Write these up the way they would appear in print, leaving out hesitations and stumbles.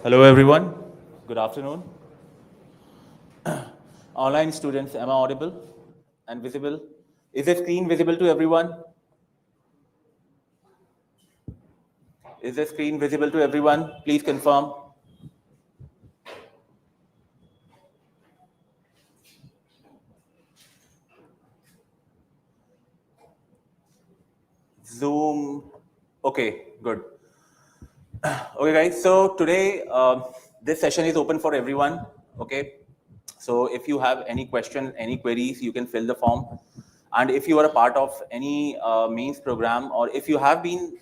Hello everyone, good afternoon. Online students, am I audible and visible? Is the screen visible to everyone? Is the screen visible to everyone? Please confirm. Zoom. Okay, good. Okay, guys. So today, this session is open for everyone. Okay. So if you have any question, any queries, you can fill the form. And if you are a part of any mains program, or if you have been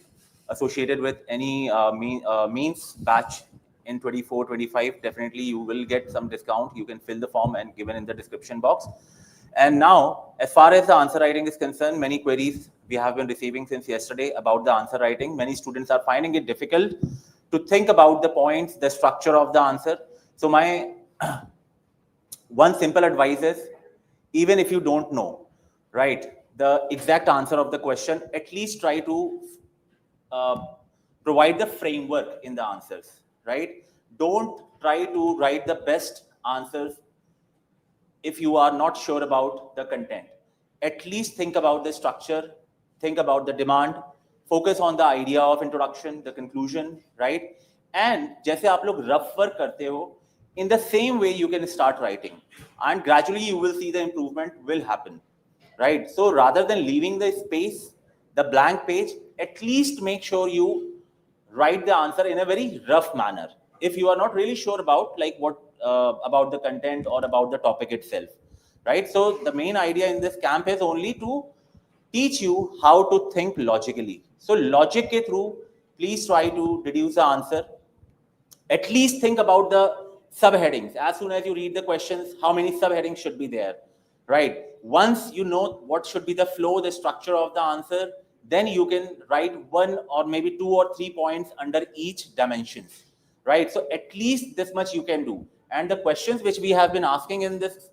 associated with any mains batch in 24-25, definitely you will get some discount. You can fill the form and given in the description box. And now, as far as the answer writing is concerned, many queries we have been receiving since yesterday about the answer writing. Many students are finding it difficult to think about the points, the structure of the answer. So my one simple advice is, even if you don't know, right, the exact answer of the question, at least try to uh, provide the framework in the answers, right? Don't try to write the best answers if you are not sure about the content. At least think about the structure, think about the demand, focus on the idea of introduction, the conclusion, right? And जैसे आप लोग rough work करते हो, in the same way you can start writing, and gradually you will see the improvement will happen, right? So rather than leaving the space, the blank page, at least make sure you write the answer in a very rough manner if you are not really sure about like what about the content or about the topic itself, right? So the main idea in this camp is only to teach you how to think logically. So logic ke through, please try to deduce the answer. At least think about the subheadings. As soon as you read the questions, how many subheadings should be there, right? Once you know what should be the flow, the structure of the answer, then you can write one or maybe two or three points under each dimensions, right? So at least this much you can do. And the questions which we have been asking in this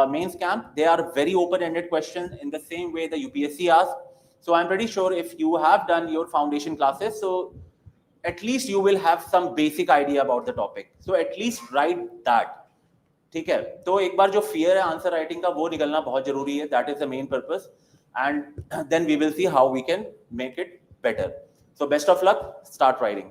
mains camp, they are very open-ended questions in the same way the UPSC asks. So I'm pretty sure if you have done your foundation classes, so at least you will have some basic idea about the topic. So at least write that. ठीक है, तो एक बार जो fear है answer writing का वो निकलना बहुत जरूरी है. That is the main purpose, and then we will see how we can make it better. So best of luck, start writing.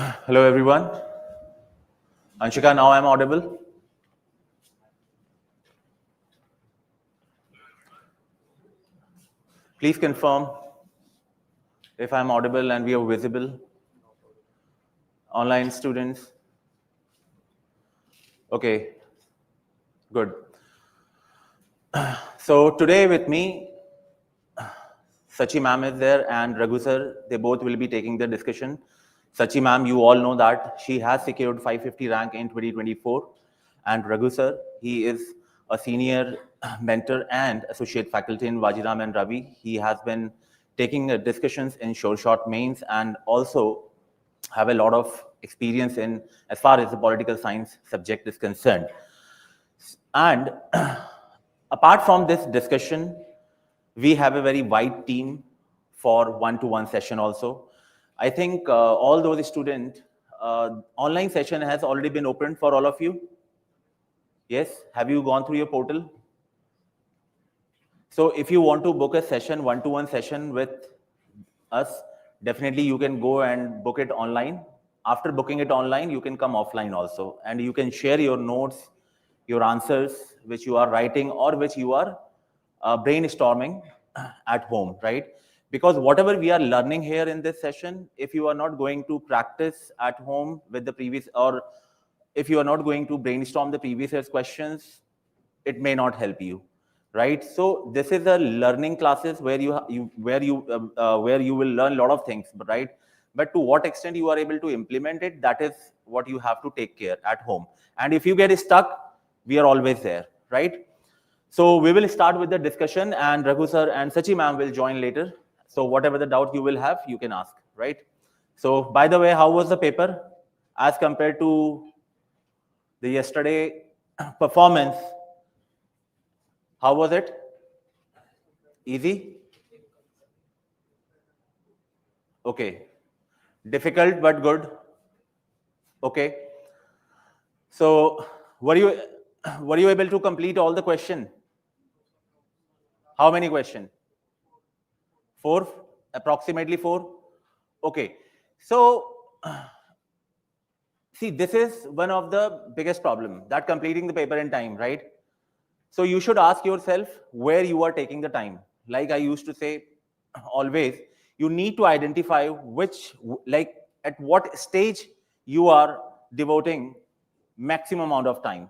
Hello, everyone. Anshika, now I'm audible. Please confirm if I'm audible and we are visible. Online students. Okay, good. So today with me, Sachi ma'am is there and Raghu sir. They both will be taking the discussion. Sachi ma'am, you all know that she has secured 550 rank in 2024. And Raghu sir, he is a senior mentor and associate faculty in Vajiram and Ravi. He has been taking discussions in sure shot mains and also have a lot of experience in as far as the political science subject is concerned. And apart from this discussion, we have a very wide team for one-to-one session also. I think all those students, online session has already been opened for all of you. Yes, have you gone through your portal? So if you want to book a session, one-to-one session with us, definitely you can go and book it online. After booking it online, you can come offline also, and you can share your notes, your answers, which you are writing or which you are brainstorming at home, right? Because whatever we are learning here in this session, if you are not going to practice at home with the previous, or if you are not going to brainstorm the previous year's questions, it may not help you, right? So this is a learning classes where you will learn a lot of things, right? But to what extent you are able to implement it, that is what you have to take care at home. And if you get stuck, we are always there, right? So we will start with the discussion, and Raghu sir and Sachi ma'am will join later. So whatever the doubt you will have, you can ask, right? So by the way, how was the paper as compared to the yesterday performance? How was it? Easy? Okay. Difficult but good. Okay. So were you able to complete all the question? How many question? 4, approximately 4. Okay. So see, this is one of the biggest problem, that completing the paper in time, right? So you should ask yourself where you are taking the time. Like I used to say always, you need to identify like at what stage you are devoting maximum amount of time.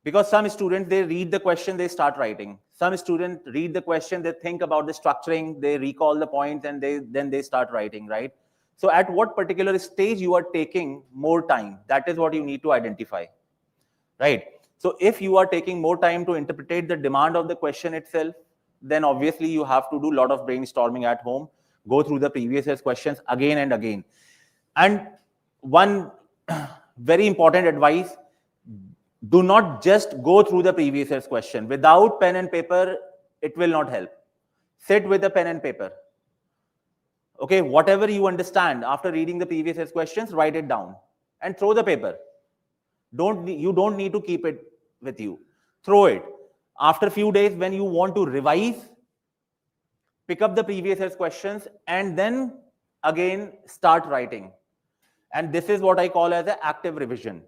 Because some students, they read the question, they start writing. Some students read the question, they think about the structuring, they recall the points, and then they start writing, right? So at what particular stage you are taking more time, that is what you need to identify, right? So if you are taking more time to interpret the demand of the question itself, then obviously you have to do a lot of brainstorming at home, go through the previous year's questions again and again. And one very important advice, do not just go through the previous year's question. Without pen and paper, it will not help. Sit with a pen and paper. Okay, whatever you understand after reading the previous year's questions, write it down and throw the paper. You don't need to keep it with you. Throw it. After a few days, when you want to revise, pick up the previous year's questions and then again start writing. And this is what I call as an active revision.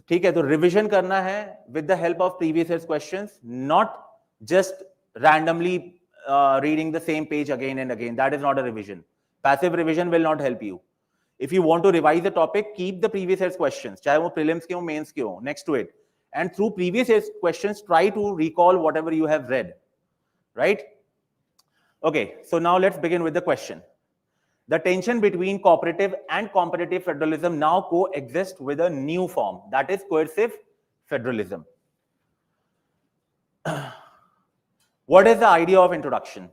ठीक है, तो revision करना है with the help of previous year's questions, not just randomly reading the same page again and again. That is not a revision. Passive revision will not help you. If you want to revise the topic, keep the previous year's questions, चाहे वो prelims के हो, mains के हो, next to it. And through previous year's questions, try to recall whatever you have read, right? Okay, so now let's begin with the question. The tension between cooperative and competitive federalism now coexist with a new form, that is coercive federalism. What is the idea of introduction?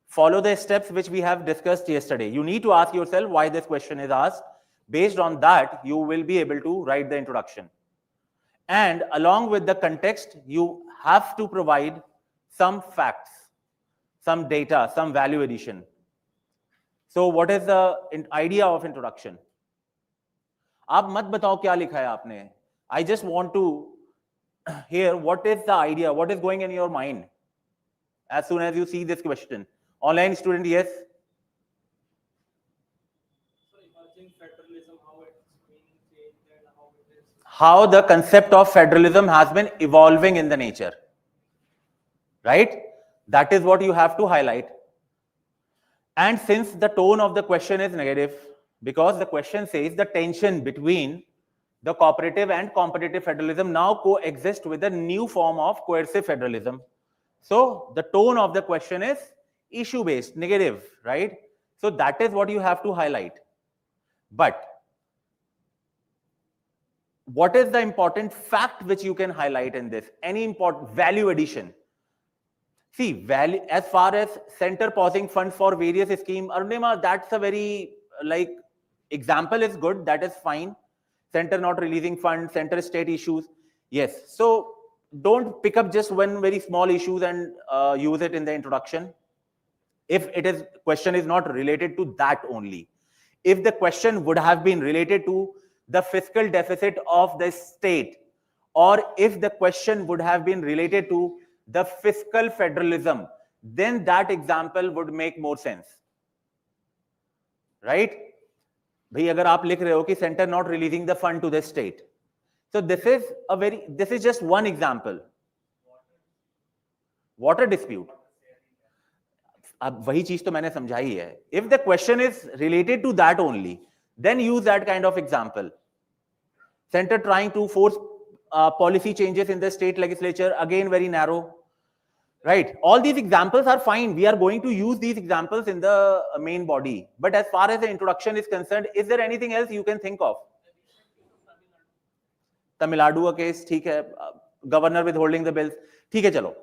Follow the steps which we have discussed yesterday. You need to ask yourself why this question is asked. Based on that, you will be able to write the introduction. And along with the context, you have to provide some facts, some data, some value addition. So what is the idea of introduction? आप मत बताओ क्या लिखा है आपने. I just want to hear what is the idea, what is going in your mind. as soon as you see this question. Online student, yes. How the concept of federalism has been evolving in the nature, right? That is what you have to highlight. And since the tone of the question is negative, because the question says the tension between the cooperative and competitive federalism now coexist with a new form of coercive federalism. So the tone of the question is issue based, negative, right? So that is what you have to highlight. But what is the important fact which you can highlight in this? Any important value addition? See, value as far as center pausing funds for various schemes, Arunima, that's a very example is good. That is fine. Center not releasing funds, center state issues. Yes. So don't pick up just one very small issues and use it in the introduction. If it is question is not related to that only. If the question would have been related to the fiscal deficit of the state, or if the question would have been related to the fiscal federalism, then that example would make more sense, right? Bhai, agar aap likh rahe ho ki center not releasing the fund to the state, so this is just one example. Water dispute, अब वही चीज तो मैंने समझाई है. If the question is related to that only, then use that kind of example. Center trying to force policy changes in the state legislature, again very narrow, right? All these examples are fine. We are going to use these examples in the main body. But as far as the introduction is concerned, is there anything else you can think of? Tamil Nadu case, ठीक है. Governor withholding the bills, ठीक है. चलो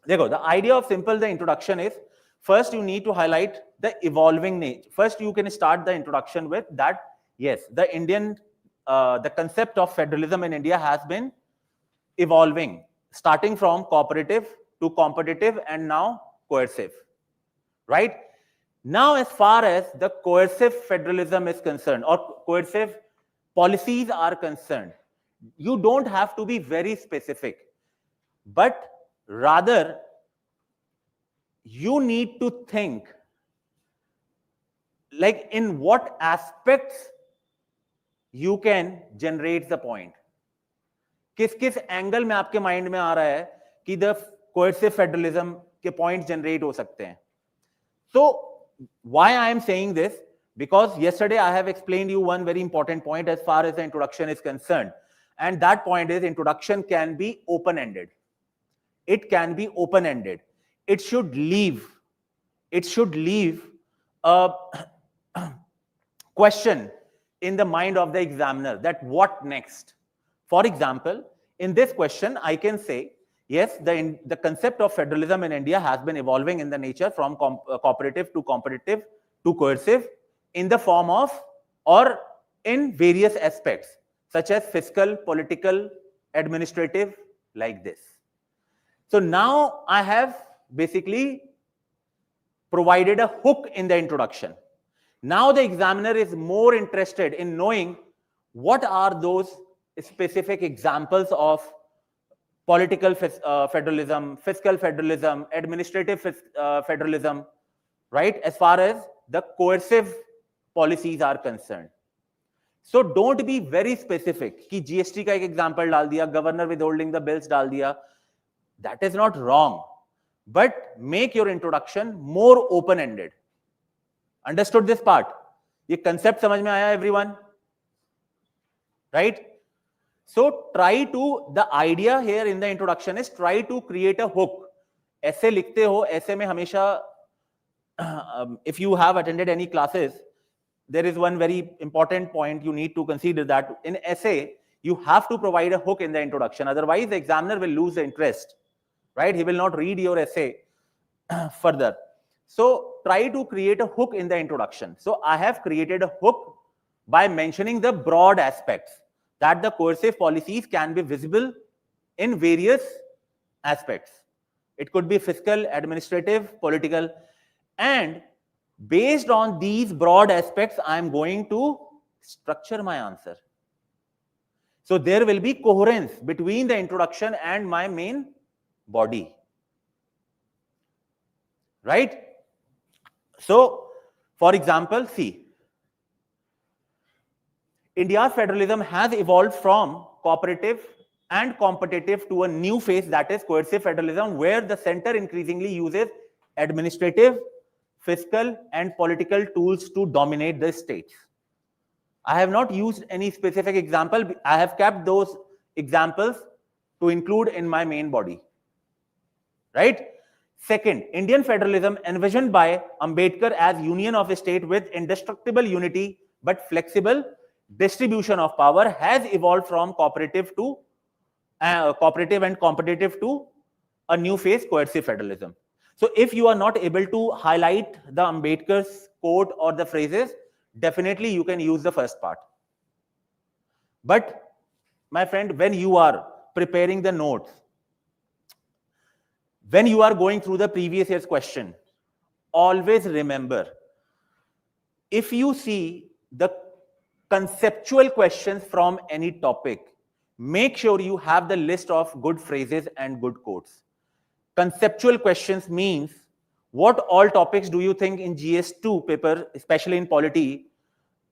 देखो, the idea of simple the introduction is, first you need to highlight the evolving nature. First you can start the introduction with that, yes, the concept of federalism in India has been evolving, starting from cooperative to competitive and now coercive, right? Now as far as the coercive federalism is concerned, or coercive policies are concerned, you don't have to be very specific, but rather you need to think like in what aspects you can generate the point. किस angle में आपके mind में आ रहा है कि the coercive federalism के point generate हो सकते हैं. So why I am saying this, because yesterday I have explained you one very important point as far as the introduction is concerned, and that point is introduction can be open-ended. It can be open-ended. It should leave a question in the mind of the examiner that what next. For example, in this question, I can say, yes, the concept of federalism in India has been evolving in the nature from cooperative to competitive to coercive in the form of or in various aspects such as fiscal, political, administrative, like this. So now I have basically provided a hook in the introduction. Now the examiner is more interested in knowing what are those specific examples of political federalism, fiscal federalism, administrative federalism, right? As far as the coercive policies are concerned. So don't be very specific कि GST का एक example डाल दिया, governor withholding the bills डाल दिया. That is not wrong, but make your introduction more open-ended. Understood this part? ये concept समझ में आया everyone? Right? So try to, the idea here in the introduction is try to create a hook. ऐसे लिखते हो, ऐसे में हमेशा, if you have attended any classes, there is one very important point you need to consider, that in essay, you have to provide a hook in the introduction. Otherwise, the examiner will lose the interest, right? He will not read your essay further. So try to create a hook in the introduction. So I have created a hook by mentioning the broad aspects that the coercive policies can be visible in various aspects. It could be fiscal, administrative, political, and based on these broad aspects, I am going to structure my answer. So there will be coherence between the introduction and my main body. right? So, for example, see, India's federalism has evolved from cooperative and competitive to a new phase, that is coercive federalism, where the center increasingly uses administrative, fiscal, and political tools to dominate the states. I have not used any specific example. I have kept those examples to include in my main body. Right? Second, Indian federalism envisioned by Ambedkar as union of a state with indestructible unity but flexible distribution of power has evolved from cooperative and competitive to a new phase, coercive federalism. So if you are not able to highlight the Ambedkar's quote or the phrases, definitely you can use the first part. But my friend, when you are preparing the notes, when you are going through the previous year's question, always remember, if you see the conceptual questions from any topic, make sure you have the list of good phrases and good quotes. Conceptual questions means, what all topics do you think in GS2 paper, especially in polity,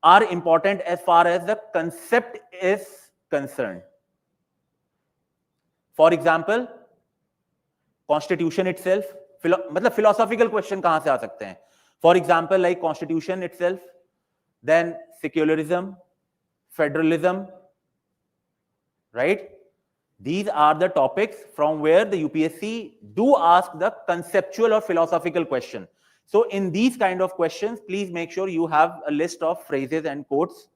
are important as far as the concept is concerned? For example, Constitution itself, मतलब philosophical question कहाँ से आ सकते हैं? For example, like Constitution itself, then secularism, federalism, right? These are the topics from where the UPSC do ask the conceptual or philosophical question. So in these kind of questions, please make sure you have a list of phrases and quotes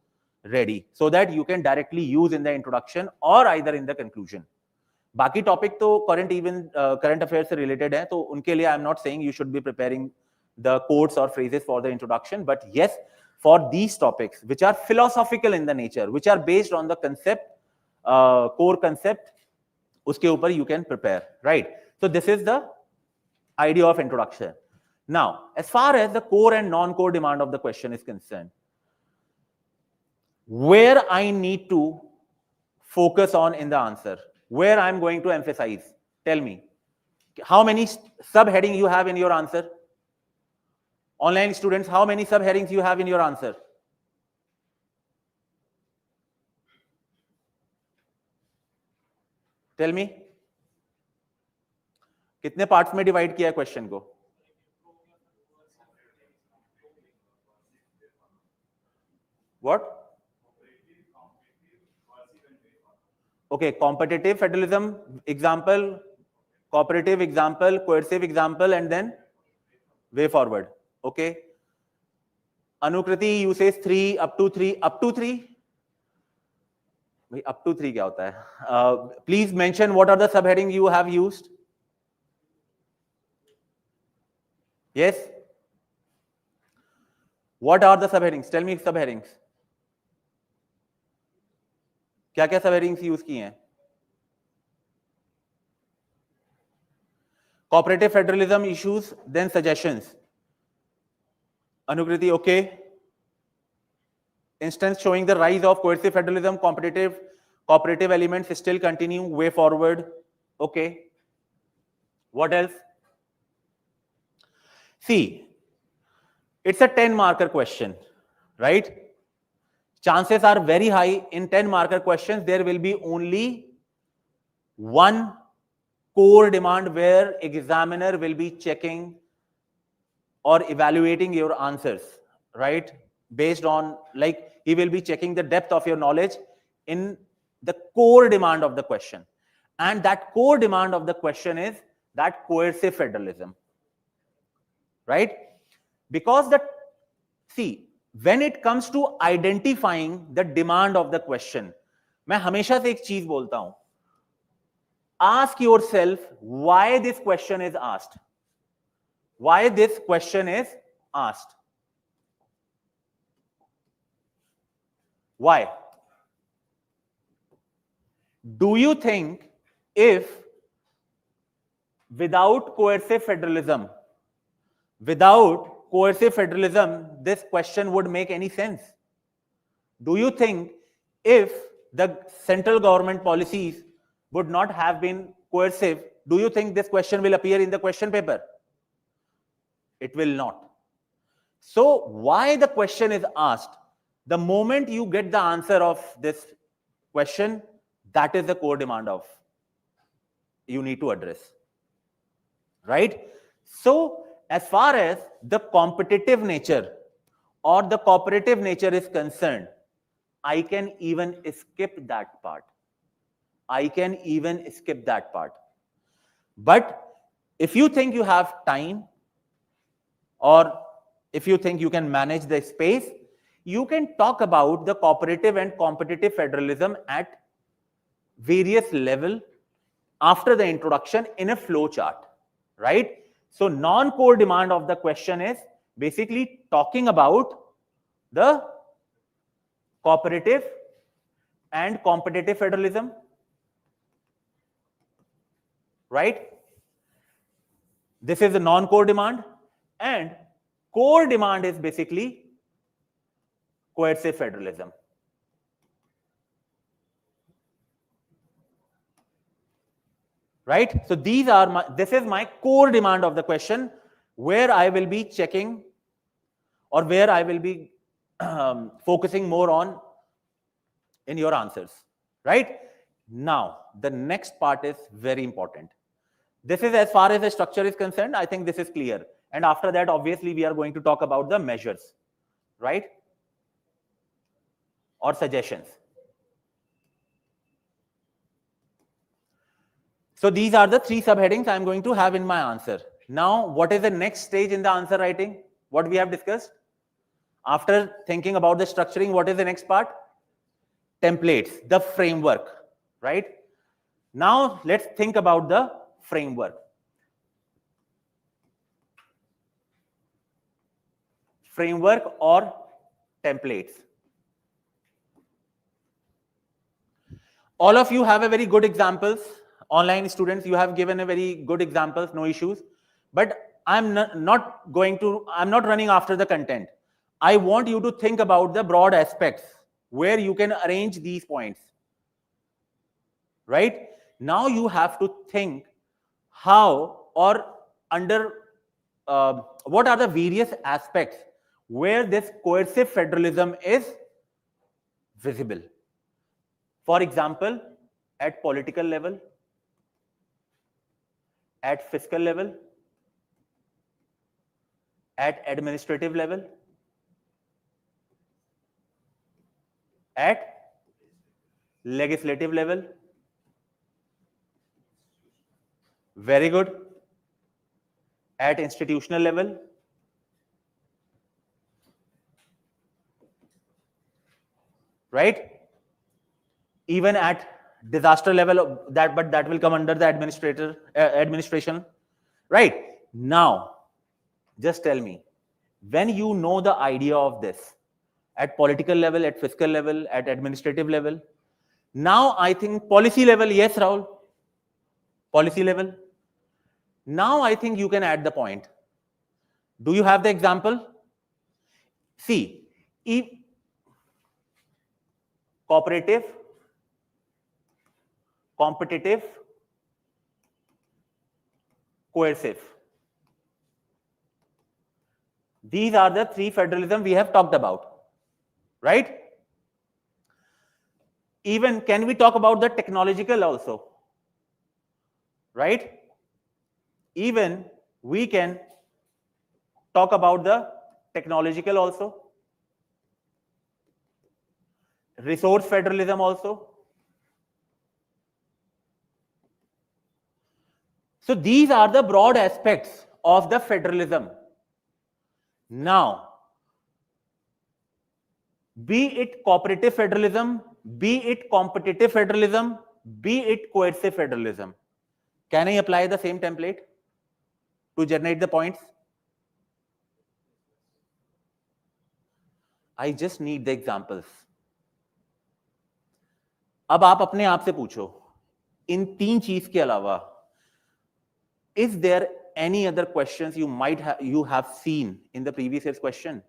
ready so that you can directly use in the introduction or either in the conclusion. बाकी topic तो current affair से related है, तो उनके लिए I am not saying you should be preparing the quotes और phrases for the introduction, but yes, for these topics which are philosophical in the nature, which are based on the concept, core concept, उसके ऊपर you can prepare, right? So this is the idea of introduction. Now as far as the core and non core demand of the question is concern, where I need to focus on in the answer, where I'm going to emphasize, tell me. How many subheadings you have in your answer? Online students, how many subheadings you have in your answer? Tell me. कितने parts में divide किया है question को? What? Okay, competitive federalism example, cooperative example, coercive example, and then way forward. Okay. Anukriti, you say 3 up to 3 up to 3. Up to 3 क्या होता है? Please mention what are the subheadings you have used. Yes. What are the subheadings? Tell me subheadings. क्या क्या सबहेडिंग्स use किए हैं? Cooperative federalism issues, then suggestions. Anukriti, okay. Instance showing the rise of coercive federalism, cooperative elements still continue, way forward. Okay. What else? See, it's a 10 marker question, right? Chances are very high in 10 marker questions there will be only one core demand where examiner will be checking or evaluating your answers, right? Based on, like, he will be checking the depth of your knowledge in the core demand of the question, and that core demand of the question is that coercive federalism, right? Because see, when it comes to identifying the demand of the question, मैं हमेशा से एक चीज बोलता हूं, ask yourself why this question is asked. Why this question is asked? Why? Do you think if without coercive federalism, this question would make any sense? Do you think if the central government policies would not have been coercive, do you think this question will appear in the question paper? It will not. So why the question is asked? The moment you get the answer of this question, that is the core demand of you need to address. Right? So as far as the competitive nature or the cooperative nature is concerned, I can even skip that part. I can even skip that part. But if you think you have time, or if you think you can manage the space, you can talk about the cooperative and competitive federalism at various levels after the introduction in a flow chart, right? So non-core demand of the question is basically talking about the cooperative and competitive federalism, right? This is a non-core demand, and core demand is basically coercive federalism. Right? So this is my core demand of the question, where I will be checking, or where I will be focusing more on in your answers. Right? Now, the next part is very important. This is as far as the structure is concerned, I think this is clear. And after that, obviously, we are going to talk about the measures, right? Or suggestions. So these are the three subheadings I'm going to have in my answer. Now, what is the next stage in the answer writing? What we have discussed? After thinking about the structuring, what is the next part? Templates, the framework, right? Now, let's think about the framework. Framework or templates. All of you have a very good examples. Online students, you have given a very good examples, no issues. But I'm not running after the content. I want you to think about the broad aspects where you can arrange these points. Right? Now you have to think how or under what are the various aspects where this coercive federalism is visible. For example, at political level, at fiscal level, at administrative level, at legislative level. Very good. At institutional level. Right? Even at disaster level, but that will come under the administration. Right? Now, just tell me, when you know the idea of this, at political level, at fiscal level, at administrative level, now I think policy level, yes, Rahul, policy level. Now I think you can add the point. Do you have the example? See, cooperative, competitive, coercive. These are the three federalism we have talked about, right? Even can we talk about the technological also, right? Even we can talk about the technological also, resource federalism also. So these are the broad aspects of the federalism. Now, be it cooperative federalism, be it competitive federalism, be it coercive federalism, can I apply the same template to generate the points? I just need the examples. अब आप अपने आप से पूछो, इन तीन चीज के अलावा, is there any other questions you have seen in the previous year's question?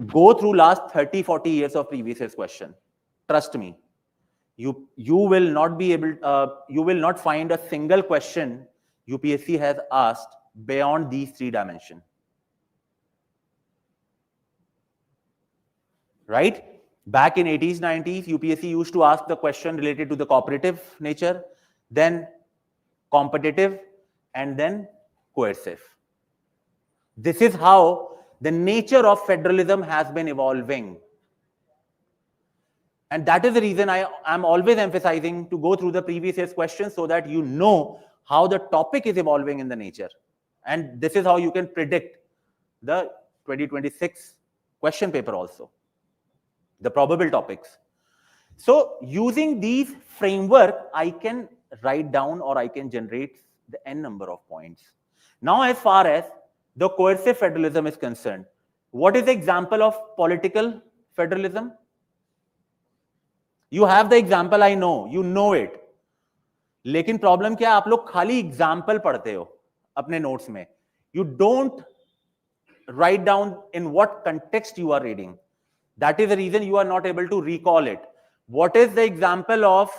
Go through last 30-40 years of previous year's question. Trust me, you will not be able, you will not find a single question UPSC has asked beyond these three dimensions. Right? Back in 80s, 90s, UPSC used to ask the question related to the cooperative nature, then competitive, and then coercive. This is how the nature of federalism has been evolving. And that is the reason I am always emphasizing to go through the previous year's questions so that you know how the topic is evolving in the nature. And this is how you can predict the 2026 question paper also, the probable topics. So using these framework, I can write down or I can generate the n number of points. Now, as far as the coercive federalism is concerned, what is the example of political federalism? You have the example, I know, you know it. लेकिन problem क्या है, आप लोग खाली example पढ़ते हो अपने notes में. You don't write down in what context you are reading. That is the reason you are not able to recall it. What is the example of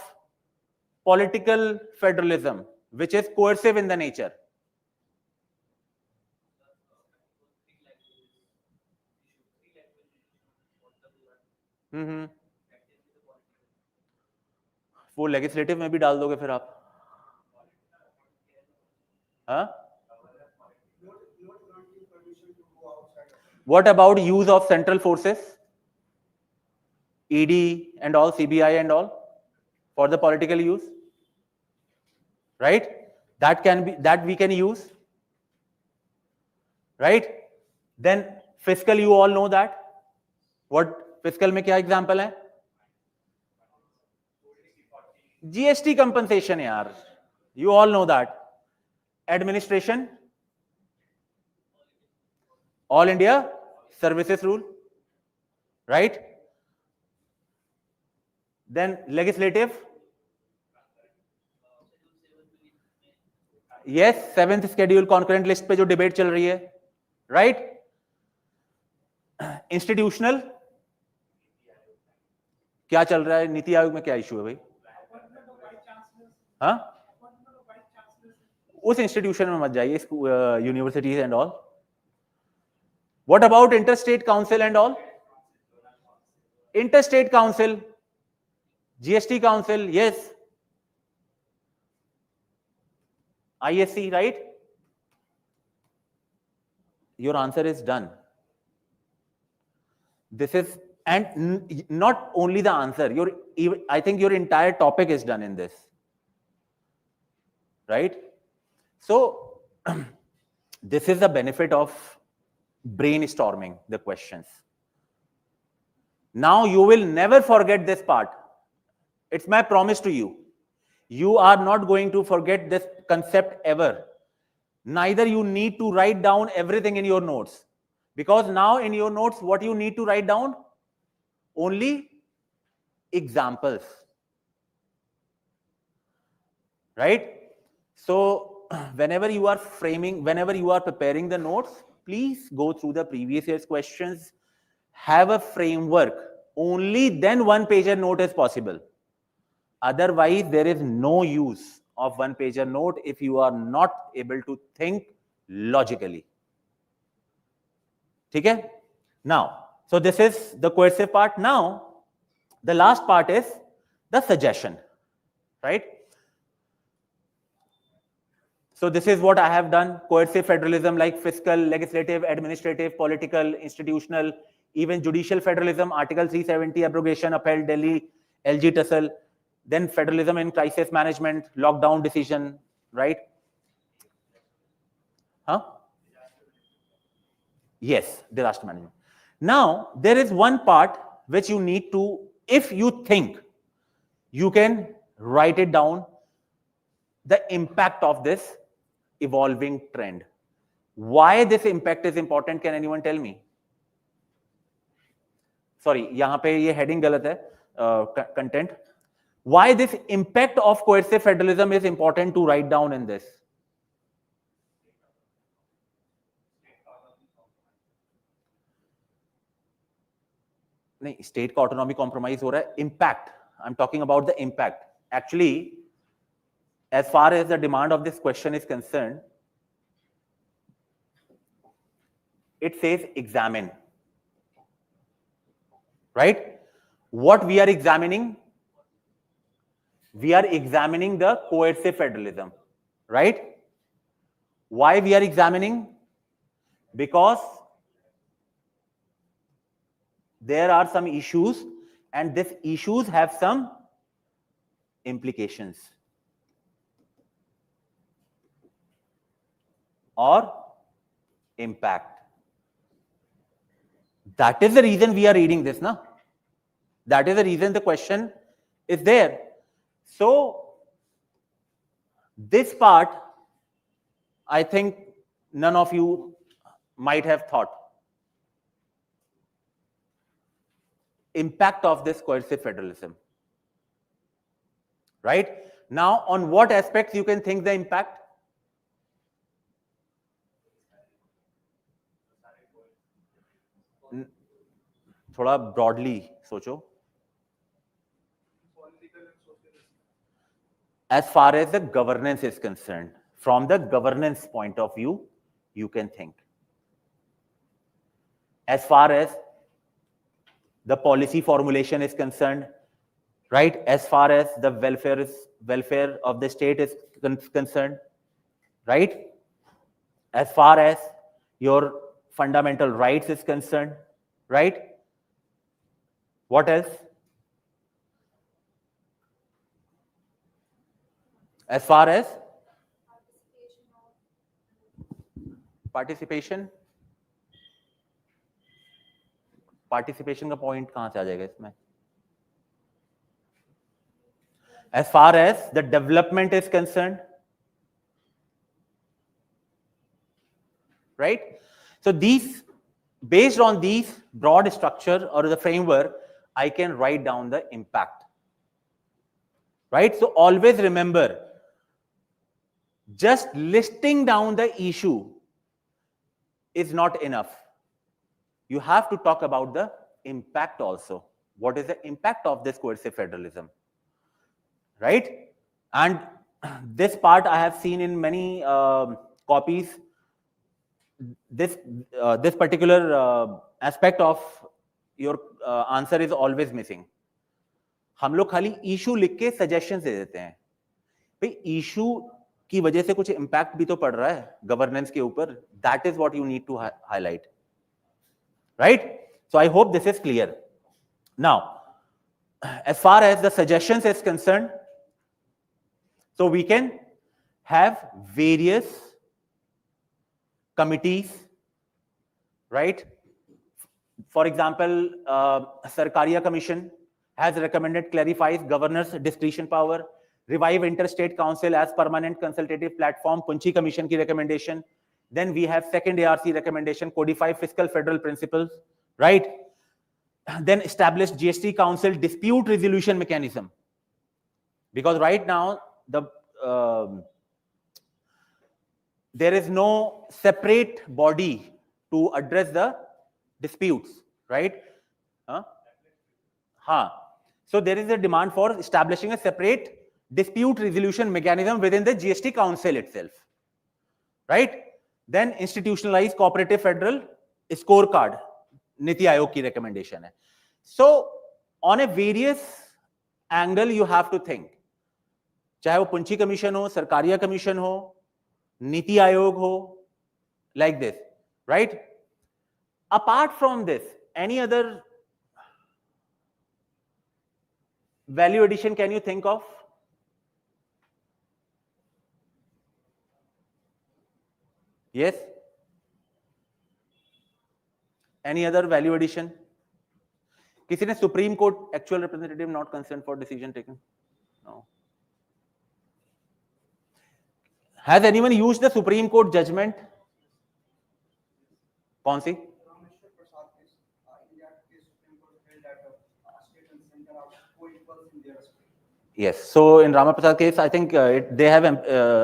political federalism, which is coercive in the nature? वो legislative में भी डाल दोगे फिर आप? हाँ? What about use of central forces, ED and all, CBI and all, for the political use? Right? That can be, that we can use. Right? Then fiscal, you all know that. What fiscal में क्या example है? GST compensation यार. You all know that. Administration, All India Services Rule, right? Then legislative, yes, 7th schedule concurrent list पे जो debate चल रही है, right? Institutional, क्या चल रहा है? नीति आयोग में क्या इशू है भाई? हाँ? उस इंस्टीट्यूशन में मत जाइए, universities and all. What about interstate council and all? Interstate council, GST council, yes. ISC, right? Your answer is done. This is, and not only the answer, I think your entire topic is done in this. Right? So, this is the benefit of brainstorming the questions. Now you will never forget this part. It's my promise to you. You are not going to forget this concept ever. Neither you need to write down everything in your notes. Because now in your notes, what you need to write down? Only examples. Right? So whenever you are framing, whenever you are preparing the notes, please go through the previous year's questions, have a framework. Only then one-pager note is possible. Otherwise, there is no use of one-pager note if you are not able to think logically. Okay? Now, so this is the coercive part. Now, the last part is the suggestion, right? So this is what I have done. Coercive federalism like fiscal, legislative, administrative, political, institutional, even judicial federalism, Article 370 abrogation, upheld Delhi, LG tussle, then federalism in crisis management, lockdown decision, right? Huh? Yes, disaster management. Now, there is one part which you need to, if you think, you can write it down, the impact of this evolving trend. Why this impact is important, can anyone tell me? Sorry, यहाँ पे ये heading गलत है, content. Why this impact of coercive federalism is important to write down in this? नहीं, state का autonomy compromise हो रहा है, impact. I'm talking about the impact. Actually, as far as the demand of this question is concerned, it says examine. Right? What we are examining? We are examining the coercive federalism. Right? Why we are examining? Because there are some issues, and these issues have some implications or impact. That is the reason we are reading this, na? That is the reason the question is there. So this part, I think none of you might have thought. Impact of this coercive federalism. Right? Now, on what aspects you can think the impact? थोड़ा broadly सोचो. As far as the governance is concerned, from the governance point of view, you can think. As far as the policy formulation is concerned, right? As far as the welfare of the state is concerned, right? As far as your fundamental rights is concerned, right? What else? As far as participation का point कहां से आ जाएगा इसमें? As far as the development is concerned, right? So these, based on these broad structure or the framework, I can write down the impact. Right? So always remember, just listing down the issue is not enough. You have to talk about the impact also. What is the impact of this coercive federalism? Right? And this part I have seen in many copies. This particular aspect of your answer is always missing. हम लोग खाली issue लिख के suggestion दे देते हैं. भाई issue की वजह से कुछ इम्पैक्ट भी तो पड़ रहा है गवर्नेंस के ऊपर. That is what you need to highlight. Right? So I hope this is clear. Now, as far as the suggestions is concerned, so we can have various committees, right? For example, Sarkaria Commission has recommended clarifies governor's discretion power, revive interstate council as permanent consultative platform, Punchi Commission ki recommendation. Then we have second ARC recommendation, codify fiscal federal principles, right? Then establish GST council dispute resolution mechanism. Because right now, there is no separate body to address the disputes, right? So there is a demand for establishing a separate dispute resolution mechanism within the GST council itself, right? Then institutionalize cooperative federal scorecard, Niti Aayog ki recommendation hai. So on a various angle you have to think. चाहे वो पुंची commission हो, Sarkaria commission हो, नीति आयोग हो, like this, right? Apart from this, any other value addition can you think of? Yes? Any other value addition? किसी ने supreme court actual representative not concern for decision taken? No. Has anyone used the Supreme Court judgment? कौन सी? Yes. So in Rama Prasad case, I think they have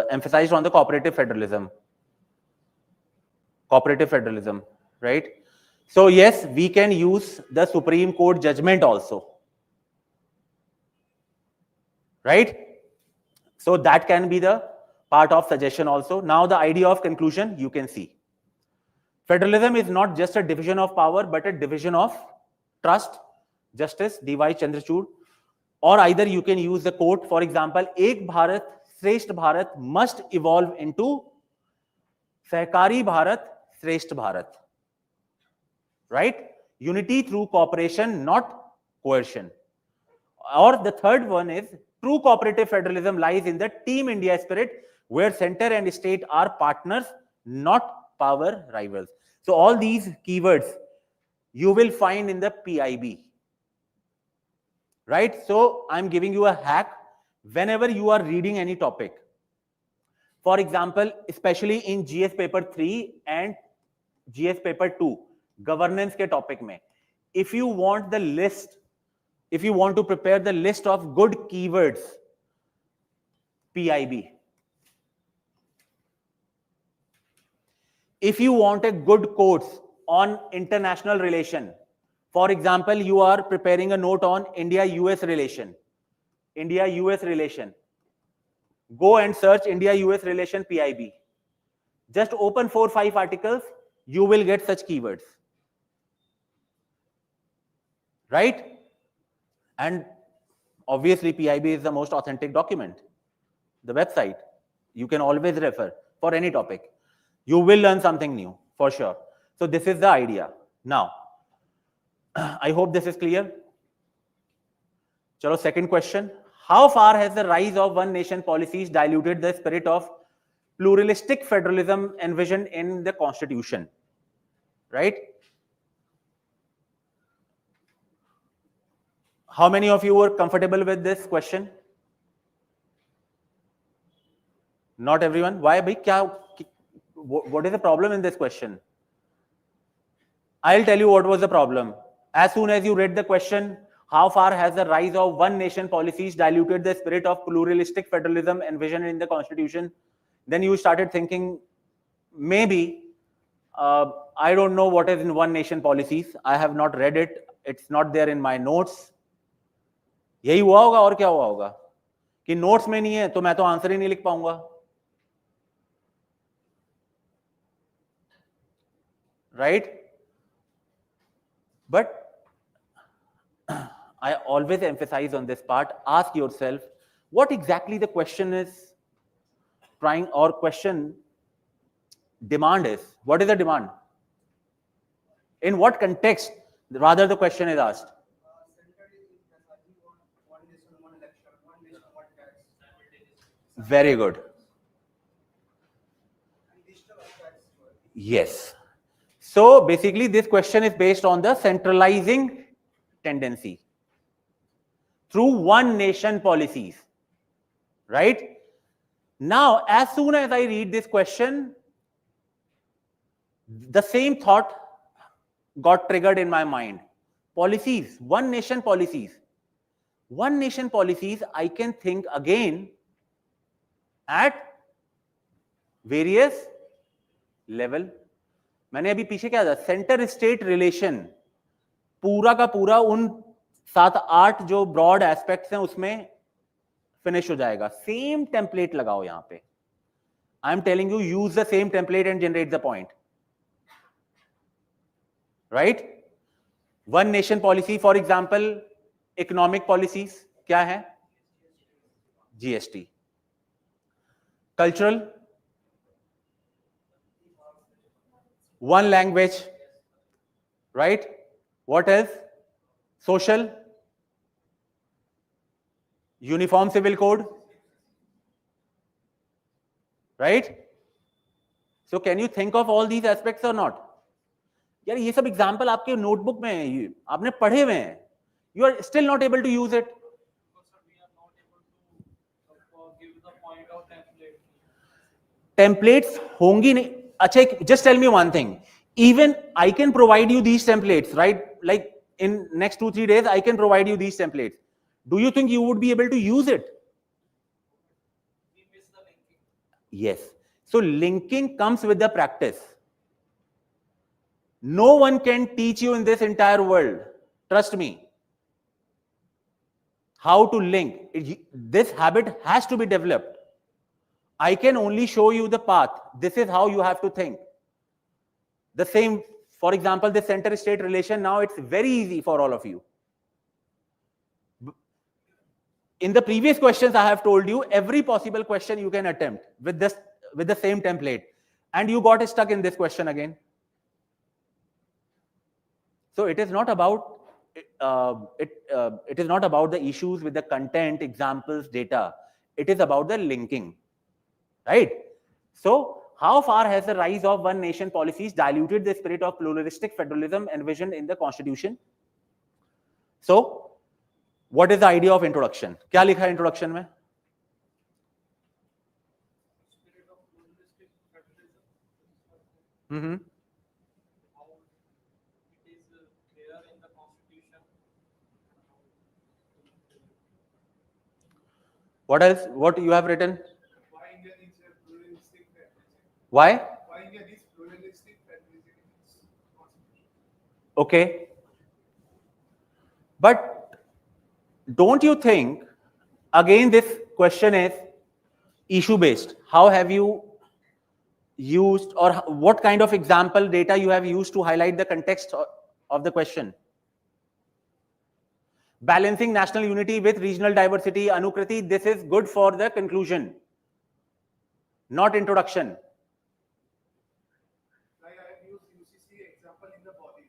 emphasized on the cooperative federalism. Cooperative federalism, right? So yes, we can use the Supreme Court judgment also, right? So that can be the part of suggestion also. Now the idea of conclusion, you can see. Federalism is not just a division of power, but a division of trust, justice, D.Y. Chandrachud. Or either you can use the quote, for example, Ek Bharat, Shresth Bharat must evolve into Sahkari Bharat, Shresth Bharat. Right? Unity through cooperation, not coercion. Or the third one is true cooperative federalism lies in the Team India spirit, where center and state are partners, not power rivals. So all these keywords you will find in the PIB. Right? So I'm giving you a hack whenever you are reading any topic. For example, especially in GS paper 3 and GS paper 2, governance के topic में, if you want the list, if you want to prepare the list of good keywords, PIB. If you want a good quotes on international relation, for example, you are preparing a note on India-US relation. India-US relation. Go and search India-US relation PIB. Just open 4 or 5 articles, you will get such keywords. Right? And obviously, PIB is the most authentic document. The website. You can always refer for any topic. You will learn something new, for sure. So this is the idea. Now, I hope this is clear. Chalo, second question. How far has the rise of one nation policies diluted the spirit of pluralistic federalism envisioned in the constitution? Right? How many of you were comfortable with this question? Not everyone. Why? What is the problem in this question? I'll tell you what was the problem. As soon as you read the question, how far has the rise of one nation policies diluted the spirit of pluralistic federalism envisioned in the constitution? Then you started thinking, maybe, I don't know what is in one nation policies. I have not read it. It's not there in my notes. यही हुआ होगा और क्या हुआ होगा कि notes में नहीं है तो मैं तो आंसर ही नहीं लिख पाऊंगा. Right? But I always emphasize on this part. Ask yourself what exactly the question is trying, or question demand is. What is the demand? In what context rather the question is asked? Very good. Yes. So basically this question is based on the centralizing tendency through one nation policies. Right? Now, as soon as I read this question, the same thought got triggered in my mind. Policies, one nation policies. One nation policies, I can think again at various level. मैंने अभी पीछे क्या था, centre state relation पूरा का पूरा उन 7-8 जो ब्रॉड एस्पेक्ट्स हैं उसमें फिनिश हो जाएगा. सेम टेम्पलेट लगाओ यहां पे. I am telling you, use the same template and generate the point. Right? One nation policy, for example economic policies क्या है? GST. Cultural, one language, right? What else? Social, uniform civil code, right? So can you think of all these aspects or not? यार ये सब example आपके notebook में है, आपने पढ़े हुए हैं. You are still not able to use it. Templates होंगी नहीं. अच्छा, just tell me one thing. Even I can provide you these templates, right? Like in next 2-3 days, I can provide you these templates. Do you think you would be able to use it? We miss the linking. Yes. So linking comes with the practice. No one can teach you in this entire world. Trust me. how to link. This habit has to be developed. I can only show you the path. This is how you have to think. The same, for example, the center-state relation, now it's very easy for all of you. In the previous questions, I have told you every possible question you can attempt with the same template, and you got stuck in this question again. So it is not about it is not about the issues with the content, examples, data. It is about the linking, right? So how far has the rise of one nation policies diluted the spirit of pluralistic federalism envisioned in the Constitution? So what is the idea of introduction? क्या लिखा है introduction में? Mm-hmm. What else? What you have written? Why India needs a pluralistic federalism? Why? Why India needs pluralistic federalism in its constitution? Okay. But don't you think, again, this question is issue based? How have you used, or what kind of example data you have used to highlight the context of the question? Balancing national unity with regional diversity, Anukriti, this is good for the conclusion, not introduction. Like I have used UCC example in the body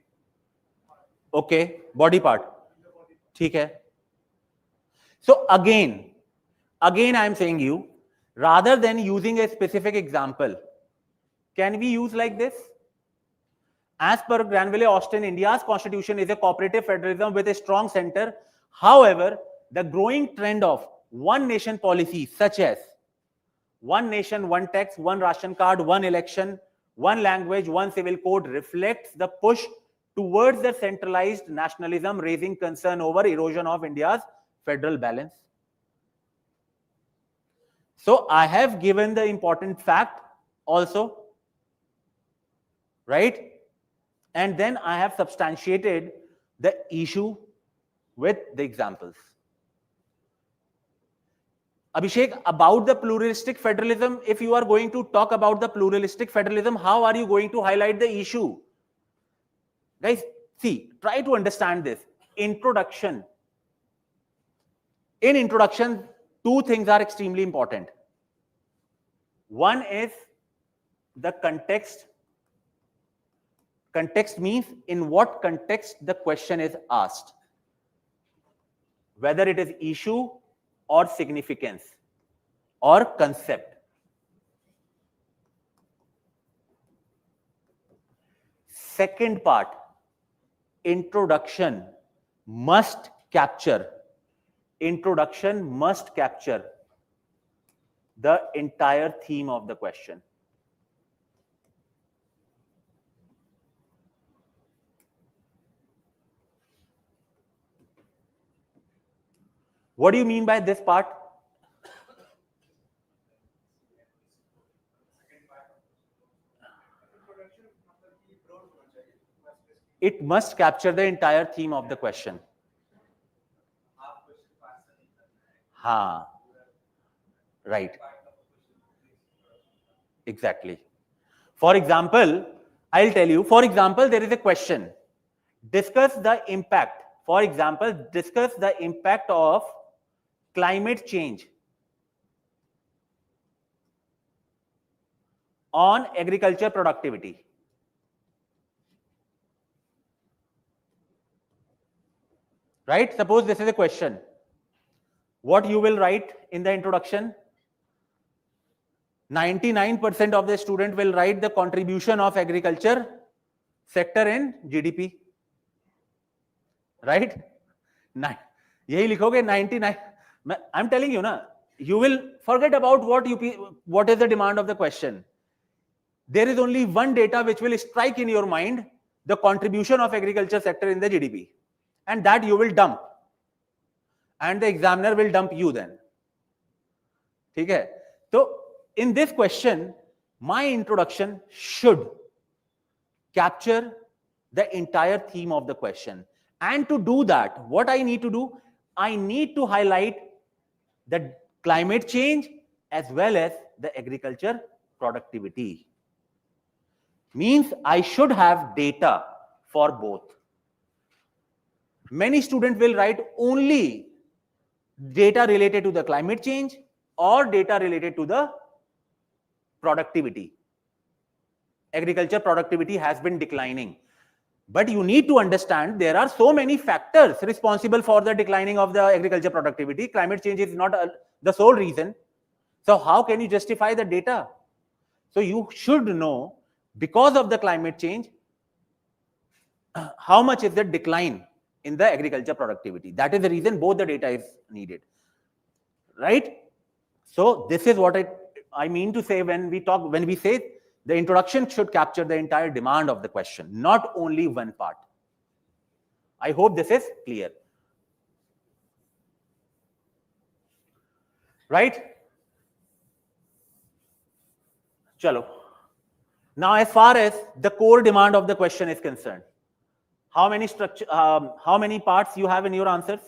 part. Okay, body part. In the body part. ठीक है. So again I am saying you, rather than using a specific example, can we use like this? As per Granville-Austin, India's constitution is a cooperative federalism with a strong center. However, the growing trend of one nation policy, such as one nation, one tax, one ration card, one election, one language, one civil code, reflects the push towards the centralized nationalism, raising concern over erosion of India's federal balance. So I have given the important fact also, right? And then I have substantiated the issue with the examples. Abhishek, about the pluralistic federalism, if you are going to talk about the pluralistic federalism, how are you going to highlight the issue? Guys, see, try to understand this. Introduction. In introduction, two things are extremely important. One is the context. Context means in what context the question is asked, whether it is issue or significance or concept. Second part, introduction must capture the entire theme of the question. What do you mean by this part? It must capture the entire theme of the question. Ha. Right. Exactly. For example, I'll tell you, for example, there is a question. Discuss the impact. For example, discuss the impact of climate change on agriculture productivity. Right? Suppose this is a question. What you will write in the introduction? 99% of the student will write the contribution of agriculture sector in GDP. Right? यही लिखोगे 99. I'm telling you, na, you will forget about what is the demand of the question. There is only one data which will strike in your mind, the contribution of agriculture sector in the GDP. And that you will dump. And the examiner will dump you then. ठीक है? So, in this question, my introduction should capture the entire theme of the question. And to do that, what I need to do, I need to highlight the climate change as well as the agriculture productivity. Means I should have data for both. Many students will write only data related to the climate change or data related to the productivity. Agriculture productivity has been declining. But you need to understand there are so many factors responsible for the declining of the agriculture productivity. Climate change is not the sole reason. So how can you justify the data? So you should know, because of the climate change, how much is the decline in the agriculture productivity. That is the reason both the data is needed. Right? So this is what I mean to say when we say the introduction should capture the entire demand of the question, not only one part. I hope this is clear. Right? Chalo. Now, as far as the core demand of the question is concerned, how many parts you have in your answers?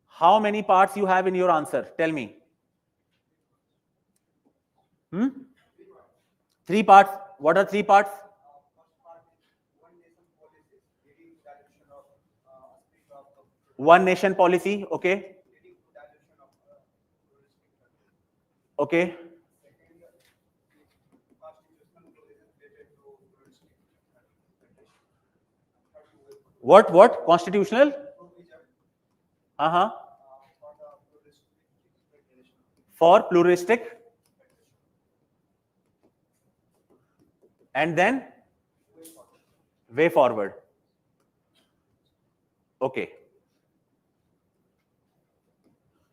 How many parts you have in your answer? Tell me. 3 parts. What are 3 parts? One nation policy. Okay. Okay. What? Constitutional? For pluralistic. And then? Way forward. Okay.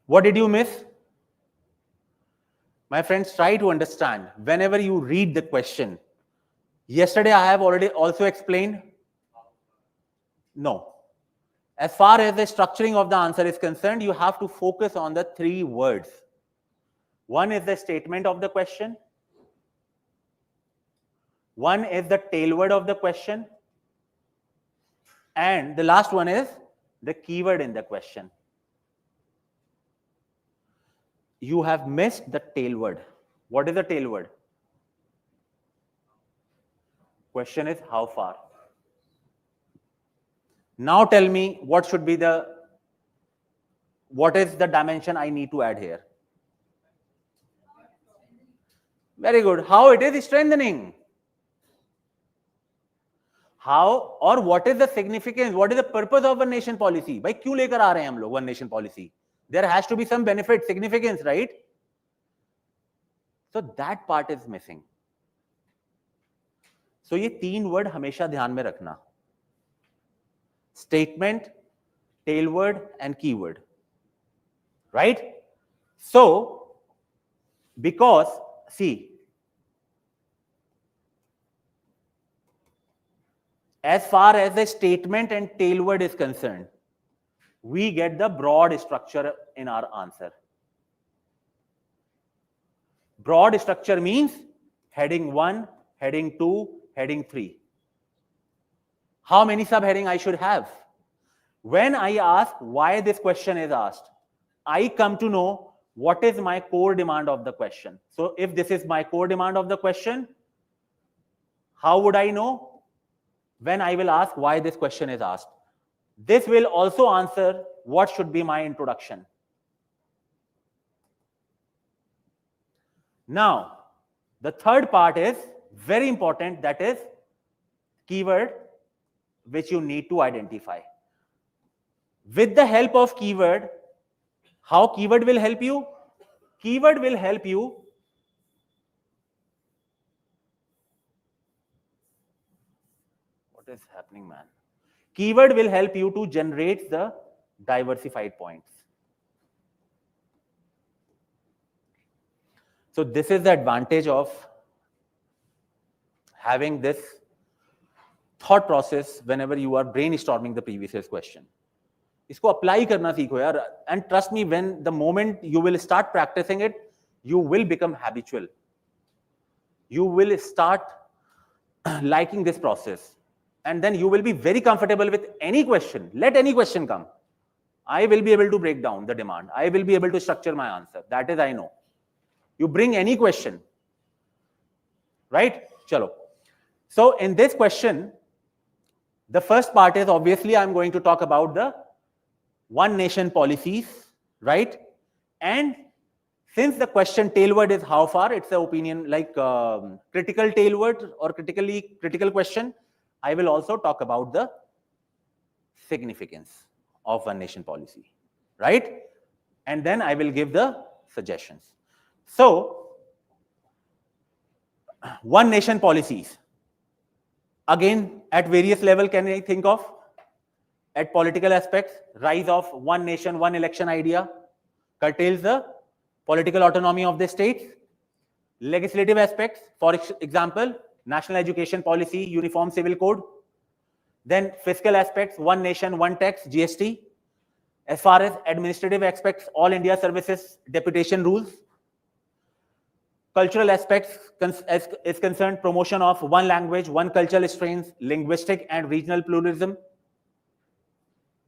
What did you miss? My friends, try to understand whenever you read the question. Yesterday I have already also explained. No. As far as the structuring of the answer is concerned, you have to focus on the 3 words. One is the statement of the question. One is the tail word of the question. And the last one is the keyword in the question. You have missed the tail word. What is the tail word? Question is how far? Now tell me what is the dimension I need to add here? Very good. How it is strengthening? How or what is the significance? What is the purpose of one nation policy? Bhai, kyun lekar aa rahe hain hum log one nation policy? There has to be some benefit, significance, right? So that part is missing. So ये 3 word हमेशा ध्यान में रखना. Statement, tail word and keyword. Right? So, because, see, as far as the statement and tail word is concerned, we get the broad structure in our answer. Broad structure means heading 1, heading 2, heading 3. How many subheading I should have? When I ask why this question is asked, I come to know what is my core demand of the question. So if this is my core demand of the question, how would I know? When I will ask why this question is asked. This will also answer what should be my introduction. Now, the third part is very important, that is keyword, which you need to identify. With the help of keyword, how keyword will help you? Keyword will help you what is happening, man? Keyword will help you to generate the diversified points. So this is the advantage of having this thought process whenever you are brainstorming the previous year's question. इसको apply करना सीखो यार, and trust me, when the moment you will start practicing it, you will become habitual. You will start liking this process, and then you will be very comfortable with any question. Let any question come. I will be able to break down the demand. I will be able to structure my answer. That is, I know. You bring any question, right? Chalo. So in this question, the first part is obviously I'm going to talk about the one nation policies, right? And since the question tailword is how far, it's an opinion like critical tailword or critical question, I will also talk about the significance of one nation policy, right? And then I will give the suggestions. So, one nation policies. Again, at various level, can I think of? At political aspects, rise of one nation, one election idea curtails the political autonomy of the states. Legislative aspects, for example, national education policy, uniform civil code. Then fiscal aspects, one nation, one tax, GST. As far as administrative aspects, all India services deputation rules. Cultural aspects is concerned, promotion of one language, one cultural strains, linguistic and regional pluralism.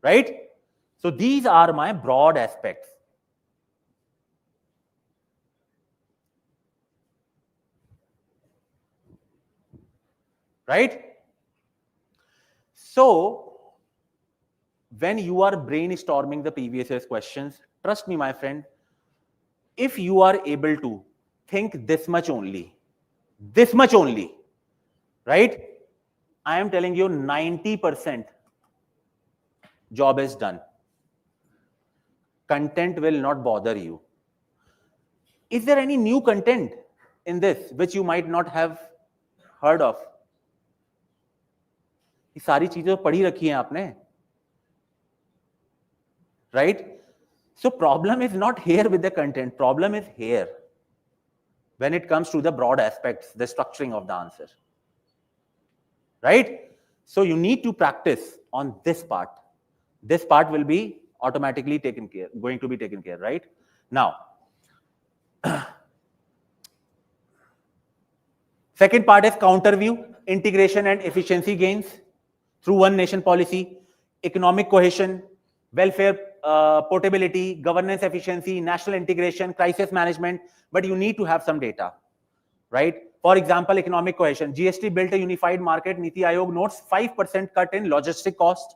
Right? So these are my broad aspects. Right? So, when you are brainstorming the previous year's questions, trust me, my friend, if you are able to think this much only, right? I am telling you 90% job is done. Content will not bother you. Is there any new content in this which you might not have heard of? ये सारी चीजें पढ़ी रखी हैं आपने, right? So problem is not here with the content. Problem is here when it comes to the broad aspects, the structuring of the answer, right? So you need to practice on this part. This part will be automatically going to be taken care, right? Now, second part is counter view, integration and efficiency gains through one nation policy, economic cohesion, welfare portability, governance efficiency, national integration, crisis management, but you need to have some data, right? For example, economic cohesion, GST built a unified market, Niti Aayog notes 5% cut in logistic cost,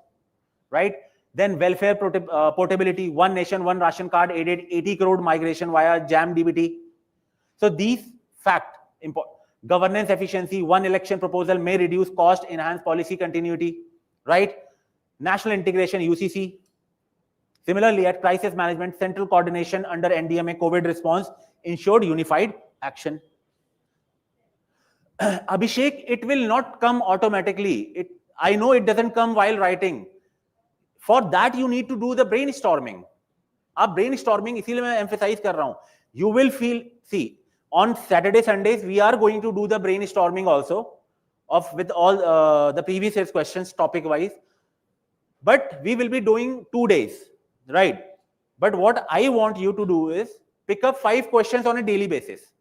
right? Then welfare portability, one nation, one ration card aided 80 crore migration via JAM DBT. So these fact, governance efficiency, one election proposal may reduce cost, enhance policy continuity, right? National integration, UCC. Similarly, at crisis management, central coordination under NDMA COVID response ensured unified action. Abhishek, it will not come automatically. I know it doesn't come while writing. For that, you need to do the brainstorming. आप brainstorming, इसीलिए मैं emphasize कर रहा हूँ. You will feel, see, on Saturday, Sundays, we are going to do the brainstorming also with all the previous year's questions topic wise. But we will be doing 2 days, right? But what I want you to do is pick up 5 questions on a daily basis.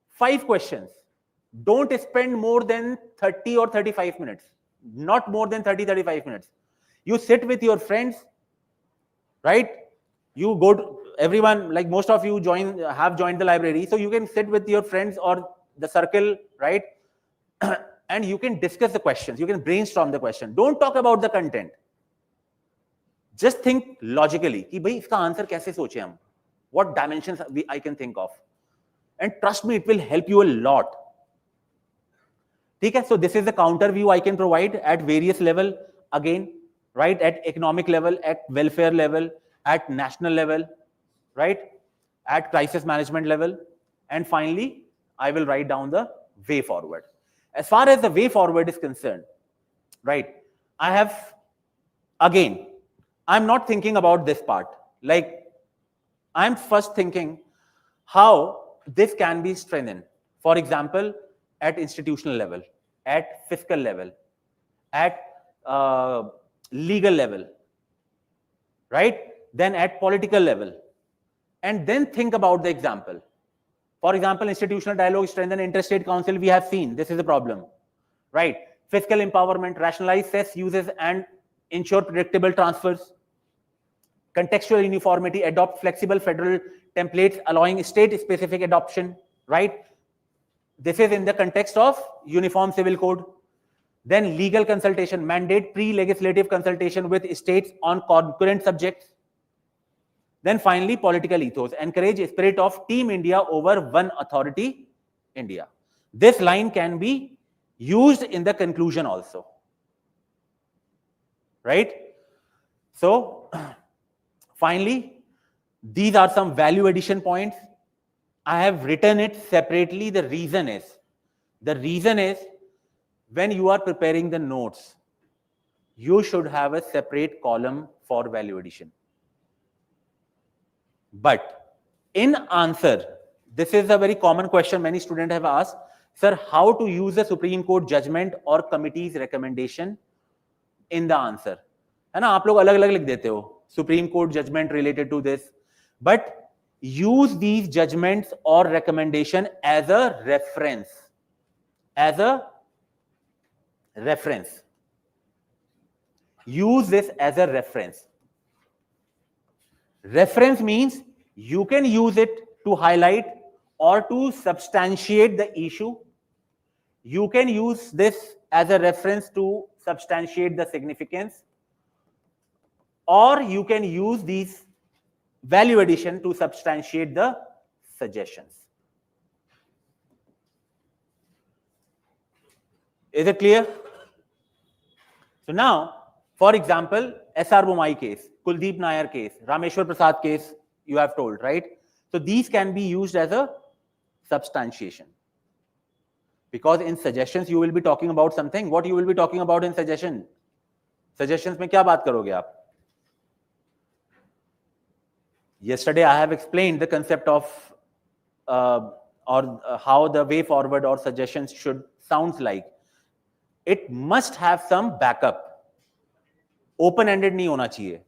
5 questions. Don't spend more than 30 or 35 minutes. Not more than 30-35 minutes. You sit with your friends, right? You go to everyone, like most of you have joined the library, so you can sit with your friends or the circle, right? And you can discuss the questions. You can brainstorm the question. Don't talk about the content. Just think logically. कि भाई इसका answer कैसे सोचे हम? What dimensions I can think of? And trust me, it will help you a lot. Okay, so this is the counter view I can provide at various level again, right? At economic level, at welfare level, at national level, right? At crisis management level. And finally, I will write down the way forward. As far as the way forward is concerned, right? I have, again, I'm not thinking about this part. Like, I'm first thinking how this can be strengthened. For example, at institutional level, at fiscal level, at legal level, right? Then at political level. And then think about the example. For example, institutional dialogue strengthen interstate council, we have seen. This is a problem, right? fiscal empowerment, rationalize cess uses and ensure predictable transfers, contextual uniformity, adopt flexible federal templates allowing state-specific adoption, right? This is in the context of Uniform Civil Code. Then legal consultation, mandate pre-legislative consultation with states on concurrent subjects. Then finally, political ethos, encourage a spirit of Team India over one authority, India. This line can be used in the conclusion also, right? So finally, these are some value addition points. I have written it separately. The reason is when you are preparing the notes, you should have a separate column for value addition. But in answer, this is a very common question many students have asked, sir, how to use the Supreme Court judgment or committee's recommendation in the answer? है ना, आप लोग अलग अलग लिख देते हो, Supreme Court judgment related to this, but use these judgments or recommendation as a reference. Use this as a reference. Reference means you can use it to highlight or to substantiate the issue. You can use this as a reference to substantiate the significance, or you can use these value addition to substantiate the suggestions. Is it clear? So now, for example, SR Bomai case, Kuldeep Nair case, Rameshwar Prasad case, you have told, right? So these can be used as a substantiation. Because in suggestions, you will be talking about something. What you will be talking about in suggestion? Suggestions में क्या बात करोगे आप? Yesterday, I have explained the concept of how the way forward or suggestions should sound like. It must have some backup. Open-ended नहीं होना चाहिए.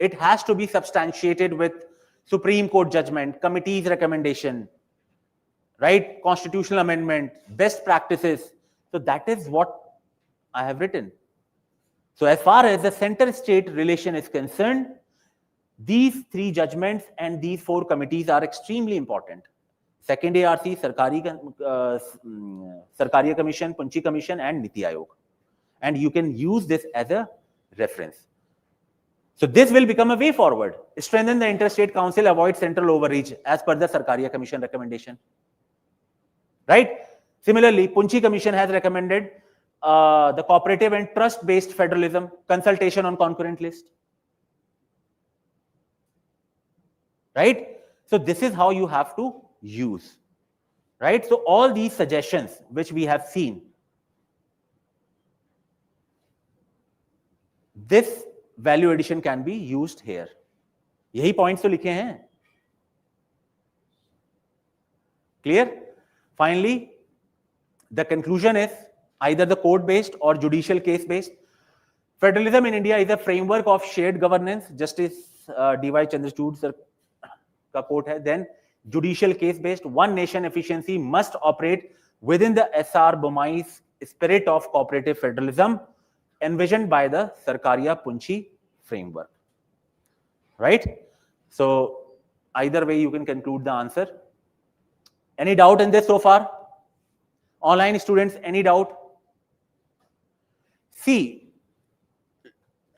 It has to be substantiated with Supreme Court judgment, committee's recommendation, right? Constitutional amendment, best practices. So that is what I have written. So as far as the center-state relation is concerned, these three judgments and these four committees are extremely important. Second ARC, Sarkariya Commission, Punchi Commission, and Niti Aayog. And you can use this as a reference. So this will become a way forward. Strengthen the interstate council, avoid central overreach as per the Sarkariya Commission recommendation. Right? Similarly, Punchi Commission has recommended the cooperative and trust-based federalism, consultation on concurrent list. Right? So this is how you have to use. Right? So all these suggestions which we have seen, this value addition can be used here. यही points तो लिखे हैं. Clear? Finally, the conclusion is either the court-based or judicial case-based. Federalism in India is a framework of shared governance. Justice D.Y. Chandrachud sir का quote है. Then judicial case-based. One nation efficiency must operate within the SR Bomai's spirit of cooperative federalism envisioned by the Sarkariya Punchi framework. Right? So either way you can conclude the answer. Any doubt in this so far? Online students, any doubt? See,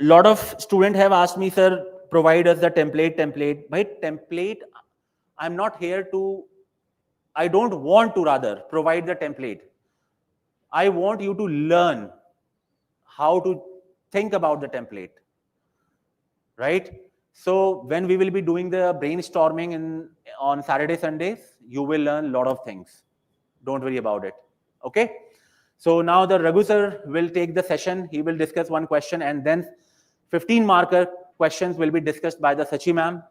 a lot of students have asked me, sir, provide us the template. By template, I'm not here to, I don't want to rather provide the template. I want you to learn how to think about the template. Right? So when we will be doing the brainstorming on Saturday, Sundays, you will learn a lot of things. Don't worry about it. Okay? So now the Raghu sir will take the session. He will discuss one question and then 15 marker questions will be discussed by the Sachi ma'am.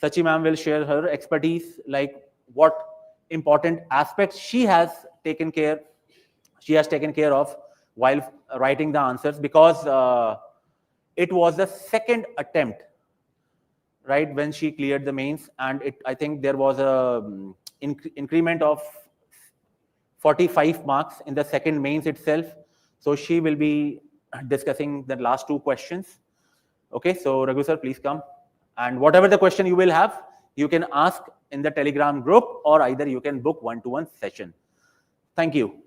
Sachi ma'am will share her expertise, like what important aspects she has taken care of while writing the answers, because it was the second attempt, right, when she cleared the mains, and I think there was a increment of 45 marks in the second mains itself. So she will be discussing the last two questions. Okay, so Raghu sir, please come. And whatever the question you will have, you can ask in the Telegram group, or either you can book one-to-one session. Thank you.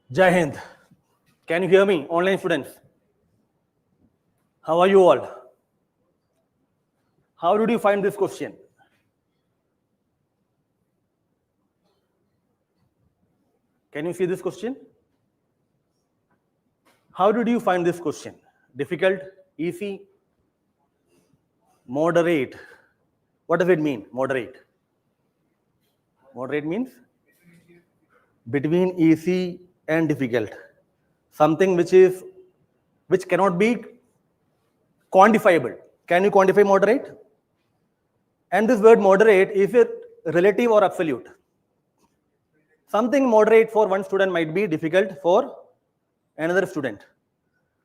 Jai Hind. Can you hear me, online students? How are you all? How did you find this question? Can you see this question? How did you find this question? Difficult, easy, moderate? What does it mean, moderate? Moderate means between easy and difficult. Something which cannot be quantifiable. Can you quantify moderate? And this word moderate, is it relative or absolute? Something moderate for one student might be difficult for another student.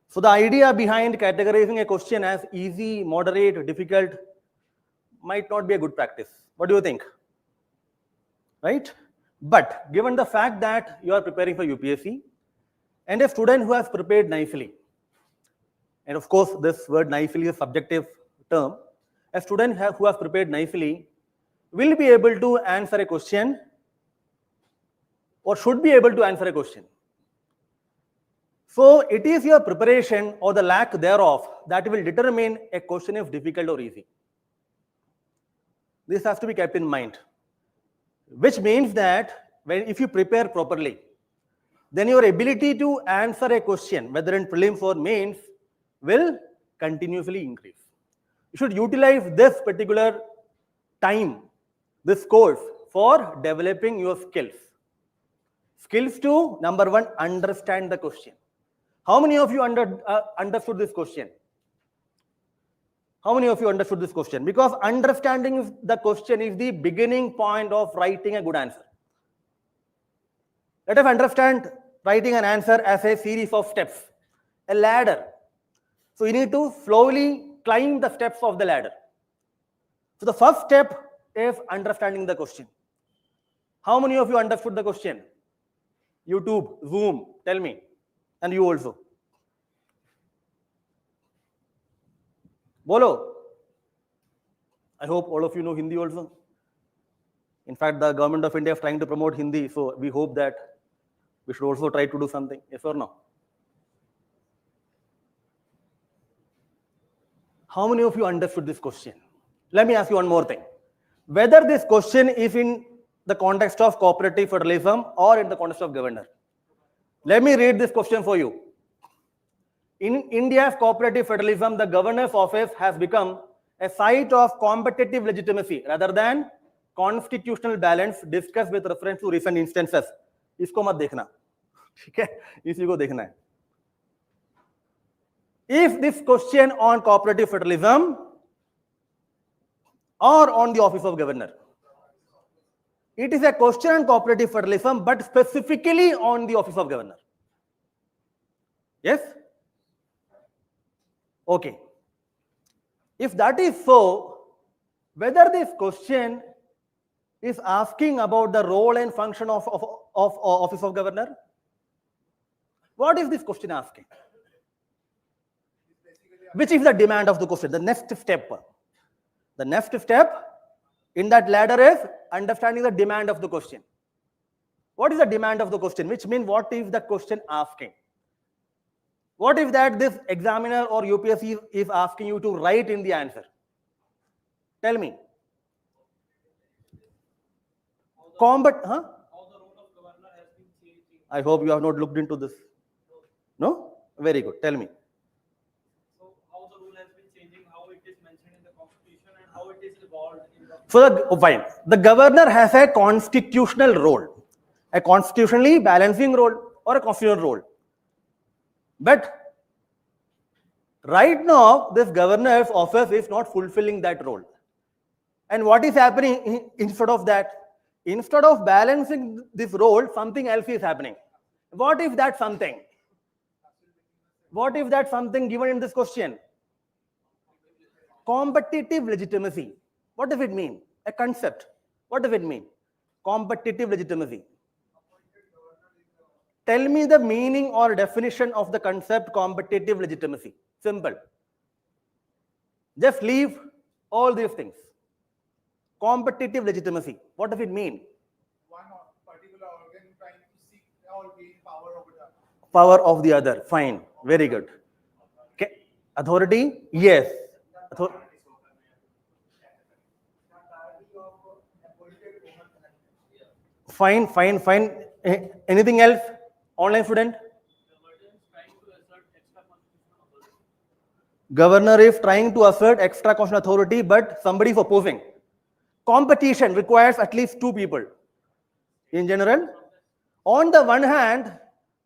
So the idea behind categorizing a question as easy, moderate, difficult might not be a good practice. What do you think? Right? But given the fact that you are preparing for UPSC, and a student who has prepared nicely, and of course this word nicely is a subjective term, a student who has prepared nicely will be able to answer a question, or should be able to answer a question. So it is your preparation or the lack thereof that will determine a question if difficult or easy. This has to be kept in mind, which means that if you prepare properly, then your ability to answer a question, whether in prelims or mains, will continuously increase. You should utilize this particular time, this course, for developing your skills. Skills to, number one, understand the question. How many of you understood this question? How many of you understood this question? Because understanding the question is the beginning point of writing a good answer. Let us understand writing an answer as a series of steps, a ladder. So you need to slowly climb the steps of the ladder. So the first step is understanding the question. How many of you understood the question? YouTube, Zoom, tell me. And you also. Bolo. I hope all of you know Hindi also. In fact, the government of India is trying to promote Hindi, so we hope that we should also try to do something. Yes or no? How many of you understood this question? Let me ask you one more thing. Whether this question is in the context of cooperative federalism or in the context of governor. Let me read this question for you. In India's cooperative federalism, the governor's office has become a site of competitive legitimacy rather than constitutional balance discussed with reference to recent instances. इसको मत देखना, ठीक है? इसी को देखना है. If this question on cooperative federalism or on the office of governor, it is a question on cooperative federalism, but specifically on the office of governor. Yes? Okay. If that is so, whether this question is asking about the role and function of office of governor, what is this question asking? Which is the demand of the question, the next step. The next step in that ladder is understanding the demand of the question. What is the demand of the question? Which means what is the question asking? What if that this examiner or UPSC is asking you to write in the answer? Tell me. Combat, huh? How the role of governor has been changing. I hope you have not looked into this. No? Very good. Tell me. So how the rule has been changing, how it is mentioned in the constitution, and how it is evolved in the. So fine. The governor has a constitutional role, a constitutionally balancing role or a constitutional role. But right now, this governor's office is not fulfilling that role. And what is happening instead of that? Instead of balancing this role, something else is happening. What if that something? What if that something given in this question? Competitive legitimacy. What does it mean? A concept. What does it mean? Competitive legitimacy. Tell me the meaning or definition of the concept competitive legitimacy. Simple. Just leave all these things. Competitive legitimacy. What does it mean? One particular organ trying to seek or gain power over the other. Power of the other. Fine. Very good. Okay. Authority? Yes. Fine, fine, fine. Anything else? Online student? Governor is trying to assert extra constitutional authority, but somebody is opposing. Competition requires at least two people. In general, on the one hand,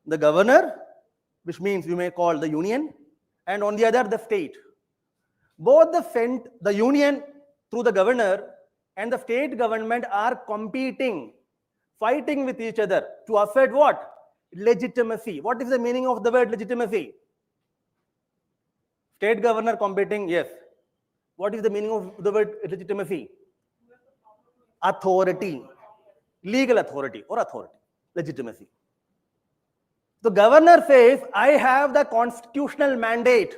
the governor, which means you may call the union, and on the other, the state. Both the union through the governor and the state government are competing, fighting with each other to assert what? Legitimacy. What is the meaning of the word legitimacy? State governor competing, yes. What is the meaning of the word legitimacy? Authority. Legal authority or authority. Legitimacy. The governor says, I have the constitutional mandate.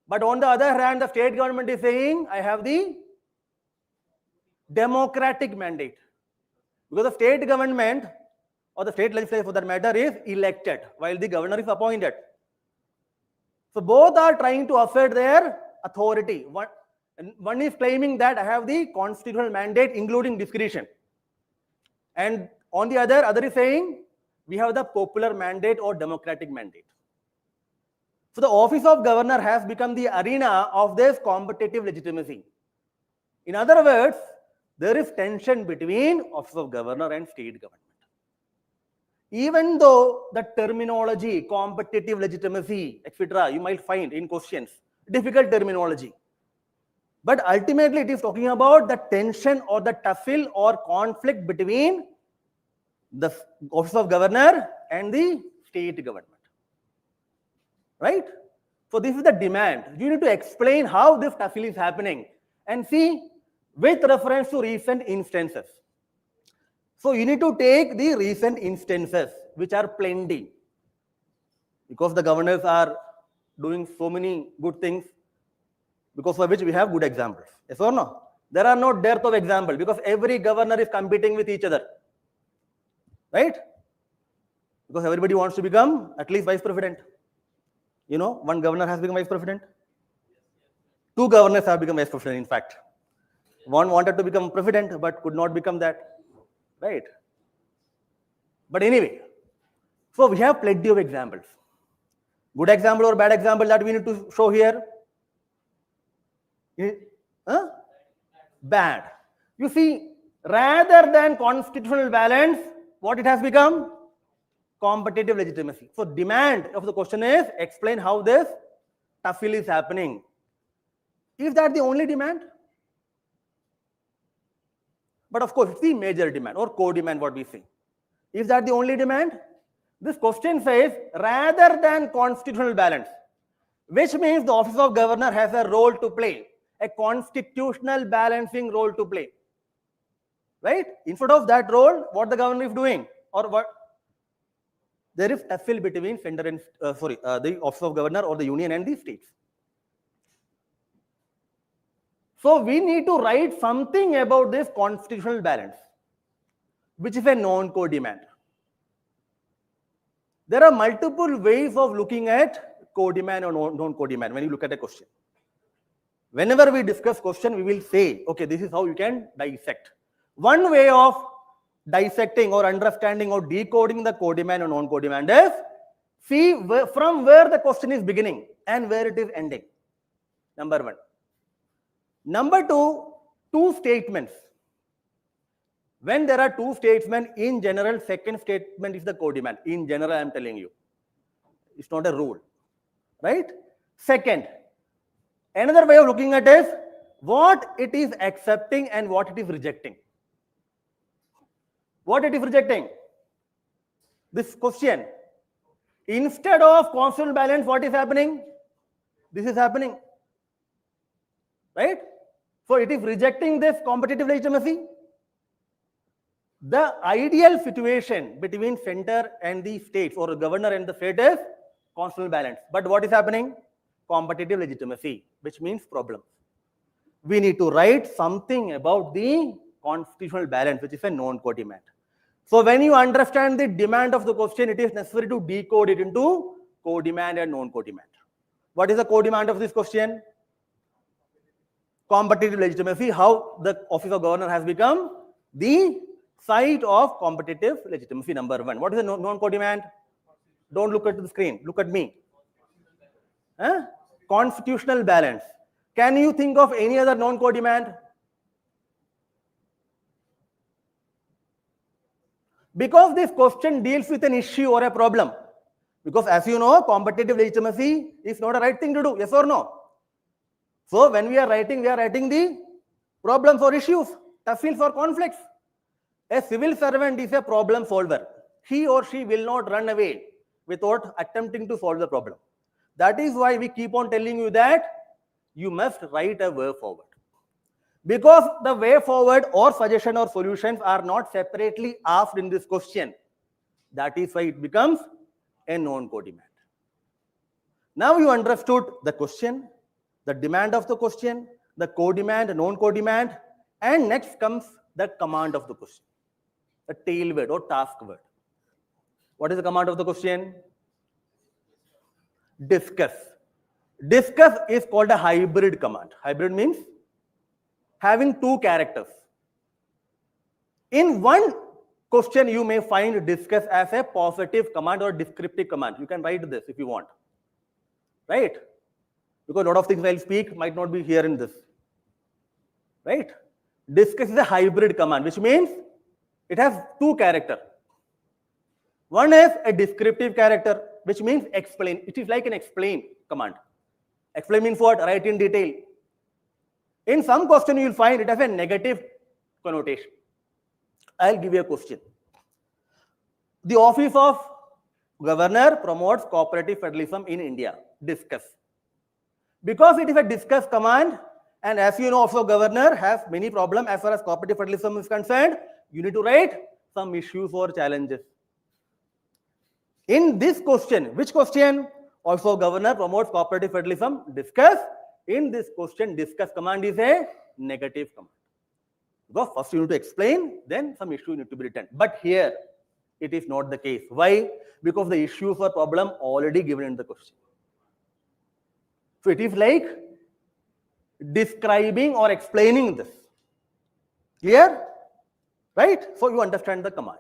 But on the other hand, the state government is saying, I have the democratic mandate. Because the state government or the state legislature for that matter is elected, while the governor is appointed. So both are trying to assert their authority. One is claiming that I have the constitutional mandate, including discretion. And on the other is saying, we have the popular mandate or democratic mandate. So the office of governor has become the arena of this competitive legitimacy. In other words, there is tension between office of governor and state government. Even though the terminology, competitive legitimacy, etc., you might find in questions, difficult terminology. But ultimately, it is talking about the tension or the tussle or conflict between the office of governor and the state government. Right? So this is the demand. You need to explain how this tussle is happening and see with reference to recent instances. So you need to take the recent instances, which are plenty, because the governors are doing so many good things, because of which we have good examples. Yes or no? There are no dearth of examples, because every governor is competing with each other. Right? Because everybody wants to become at least vice president. You know, one governor has become vice president. Two governors have become vice president, in fact. One wanted to become president, but could not become that. Right? But anyway, so we have plenty of examples. Good example or bad example that we need to show here? Huh? Bad. You see, rather than constitutional balance, what it has become? Competitive legitimacy. So demand of the question is, explain how this tussle is happening. Is that the only demand? But of course, it's the major demand or co-demand, what we say. Is that the only demand? This question says, rather than constitutional balance, which means the office of governor has a role to play, a constitutional balancing role to play. Right? Instead of that role, what the governor is doing, or what? There is tussle between center and the office of governor or the union and the states. So we need to write something about this constitutional balance. which is a non-core demand. There are multiple ways of looking at core demand or non-core demand when you look at a question. Whenever we discuss question, we will say, okay, this is how you can dissect. One way of dissecting or understanding or decoding the core demand or non-core demand is see from where the question is beginning and where it is ending. Number one. Number two, two statements. When there are two statements, in general, second statement is the core demand. In general, I am telling you. It's not a rule. Right? Second, another way of looking at it is what it is accepting and what it is rejecting. What it is rejecting? This question. Instead of constant balance, what is happening? This is happening. Right? So it is rejecting this competitive legitimacy. The ideal situation between center and the states or the governor and the state is constitutional balance. But what is happening? Competitive legitimacy, which means problem. We need to write something about the constitutional balance, which is a non-core demand. So when you understand the demand of the question, it is necessary to decode it into core demand and non-core demand. What is the core demand of this question? Competitive legitimacy, how the office of governor has become the site of competitive legitimacy, number one. What is the non-core demand? Don't look at the screen, look at me. Constitutional balance. Can you think of any other non-core demand? Because this question deals with an issue or a problem. Because as you know, competitive legitimacy is not a right thing to do, yes or no? So when we are writing the problems or issues, tough fields or conflicts. A civil servant is a problem solver. He or she will not run away without attempting to solve the problem. That is why we keep on telling you that you must write a way forward. Because the way forward or suggestion or solutions are not separately asked in this question. That is why it becomes a non-core demand. Now you understood the question, the demand of the question, the core demand, non-core demand, and next comes the command of the question, the tail word or task word. What is the command of the question? Discuss. Discuss is called a hybrid command. Hybrid means having two characters. In one question, you may find discuss as a positive command or descriptive command. You can write this if you want. Right? Because a lot of things I'll speak might not be here in this. Right? Discuss is a hybrid command, which means it has two characters. One is a descriptive character, which means explain. It is like an explain command. Explain means what? Write in detail. In some question, you will find it has a negative connotation. I'll give you a question. The office of governor promotes cooperative federalism in India. Discuss. Because it is a discuss command, and as you know, office of governor has many problems as far as cooperative federalism is concerned, you need to write some issues or challenges. In this question, which question? Also, governor promotes cooperative federalism. Discuss. In this question, discuss command is a negative command. Because first you need to explain, then some issue need to be written. But here, it is not the case. Why? Because the issue or problem already given in the question. So it is like describing or explaining this. Clear? Right? So you understand the command.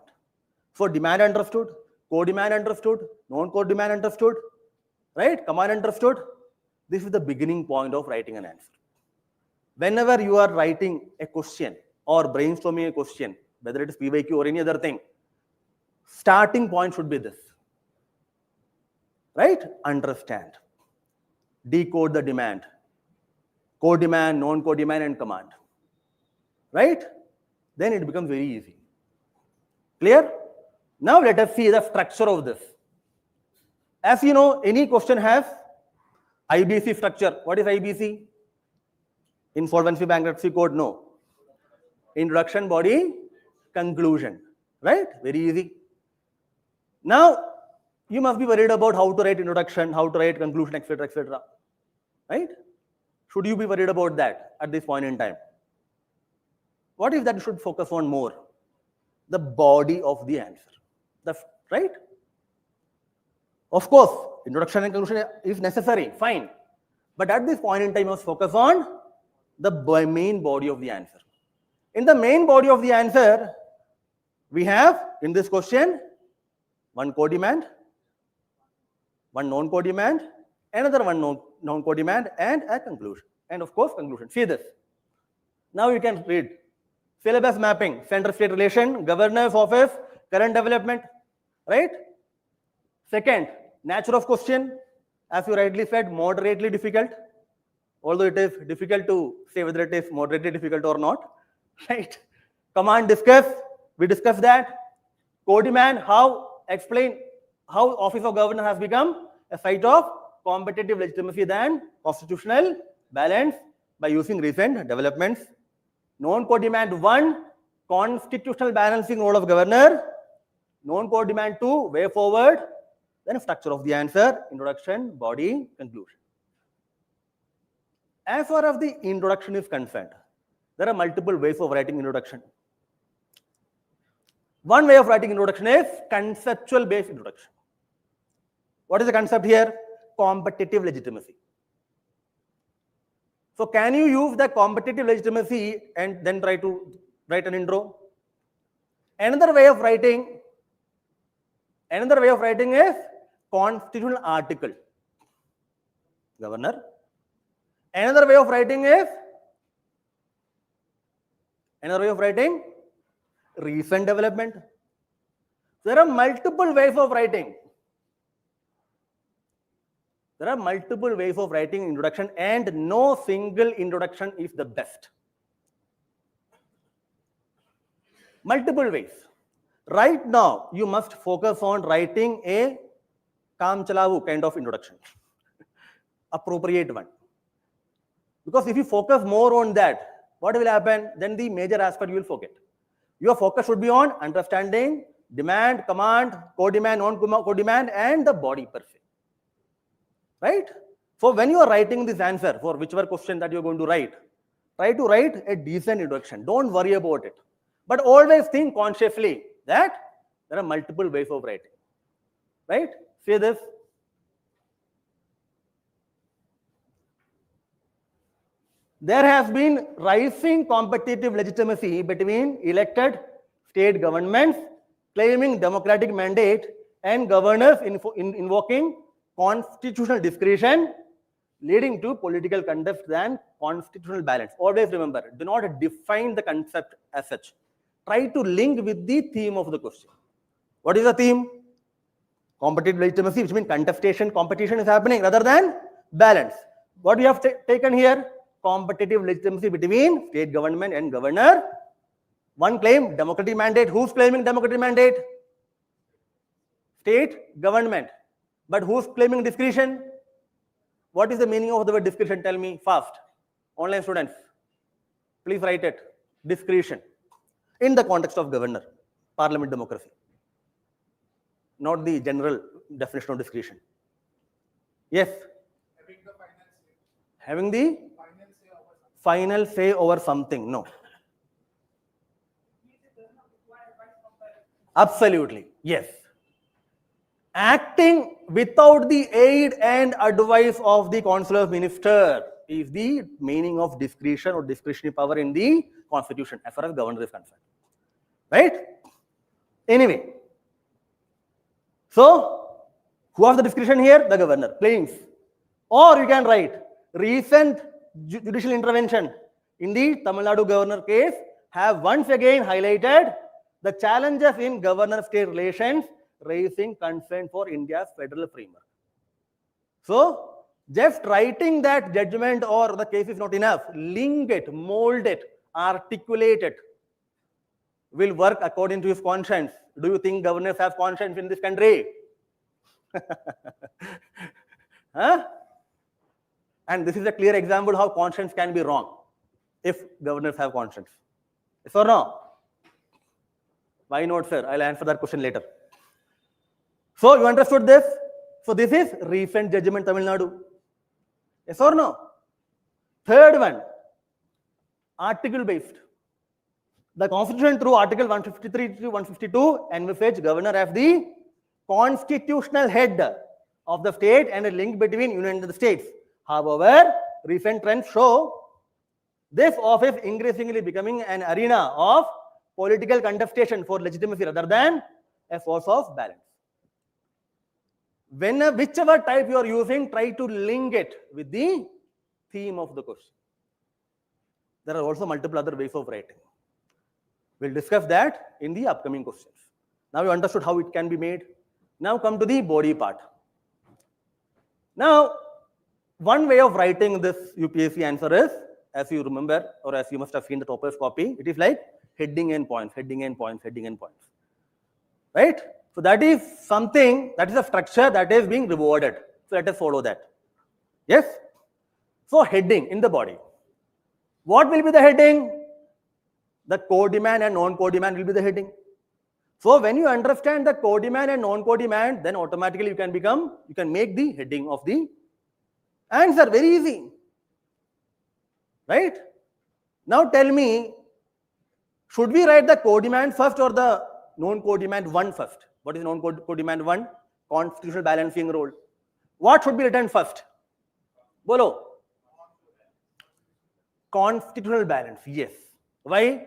So demand understood, core demand understood, non-core demand understood, right? Command understood. This is the beginning point of writing an answer. Whenever you are writing a question or brainstorming a question, whether it is PYQ or any other thing, starting point should be this. Right? Understand. Decode the demand. Core demand, non-core demand, and command. Right? Then it becomes very easy. Clear? Now let us see the structure of this. As you know, any question has IBC structure. What is IBC? Insolvency Bankruptcy Code? No. Introduction, body, conclusion. Right? Very easy. Now, you must be worried about how to write introduction, how to write conclusion, etc., etc. Right? Should you be worried about that at this point in time? What if that you should focus on more? the body of the answer. Right? Of course, introduction and conclusion is necessary, fine. But at this point in time, you must focus on the main body of the answer. In the main body of the answer, we have in this question one co-demand, one non-co-demand, another one non-co-demand, and a conclusion. And of course, conclusion. See this. Now you can read. Syllabus mapping, center-state relation, governor's office, current development, right? Second, nature of question, as you rightly said, moderately difficult, although it is difficult to say whether it is moderately difficult or not, right? Command discuss, we discussed that. Co-demand, explain how Office of Governor has become a site of competitive legitimacy than constitutional balance by using recent developments. Non-co-demand 1, constitutional balancing role of governor. Non-co-demand 2, way forward. Then structure of the answer, introduction, body, conclusion. As far as the introduction is concerned, there are multiple ways of writing introduction. One way of writing introduction is conceptual based introduction. What is the concept here? Competitive legitimacy. So can you use the competitive legitimacy and then try to write an intro? Another way of writing is constitutional article. Governor. Another way of writing recent development. There are multiple ways of writing. There are multiple ways of writing introduction, and no single introduction is the best. Multiple ways. Right now, you must focus on writing a Kam Chalavu kind of introduction. Appropriate one. Because if you focus more on that, what will happen? Then the major aspect you will forget. Your focus should be on understanding, demand, command, co-demand, non-co-demand, and the body per se. Right? So when you are writing this answer for whichever question that you are going to write, try to write a decent introduction. Don't worry about it. But always think consciously that there are multiple ways of writing. Right? Say this. There has been rising competitive legitimacy between elected state governments claiming democratic mandate and governors invoking constitutional discretion, leading to political conduct and constitutional balance. Always remember, do not define the concept as such. Try to link with the theme of the question. What is the theme? Competitive legitimacy, which means contestation, competition is happening rather than balance. What we have taken here? Competitive legitimacy between state government and governor. One claim, democratic mandate. Who's claiming democratic mandate? State government. But who's claiming discretion? What is the meaning of the word discretion? Tell me fast. Online students, please write it. Discretion. In the context of governor, parliament democracy. Not the general definition of discretion. Yes? Having the final say over something. No. Absolutely. Yes. Acting without the aid and advice of the council of minister is the meaning of discretion or discretionary power in the constitution as far as governor is concerned. Right? Anyway. So, who has the discretion here? The governor claims. Or you can write recent judicial intervention in the Tamil Nadu governor case have once again highlighted the challenges in governor-state relations, raising concern for India's federal framework. So, just writing that judgment or the case is not enough. Link it, mold it, articulate it. Will work according to his conscience. Do you think governors have conscience in this country? Huh? And this is a clear example how conscience can be wrong if governors have conscience. Yes or no? Why not, sir? I'll answer that question later. So, you understood this? So, this is recent judgment Tamil Nadu. Yes or no? Third one, article based. The Constitution through Article 153 to 152 envisage governor as the constitutional head of the state and a link between union and the states. However, recent trends show this office increasingly becoming an arena of political contestation for legitimacy rather than a force of balance. Whichever type you are using, try to link it with the theme of the question. There are also multiple other ways of writing. We'll discuss that in the upcoming questions. Now you understood how it can be made. Now come to the body part. Now, one way of writing this UPSC answer is, as you remember, or as you must have seen the topper's copy, it is like heading and points, heading and points, heading and points. Right? So that is something, that is a structure that is being rewarded. So let us follow that. Yes? So heading in the body. What will be the heading? The co-demand and non-co-demand will be the heading. So when you understand the co-demand and non-co-demand, then automatically you can make the heading of the answer. Very easy. Right? Now tell me, should we write the co-demand first or the non-co-demand one first? What is non-co-demand one? Constitutional balancing role. What should be written first? Bolo. Constitutional balance. Yes. Why?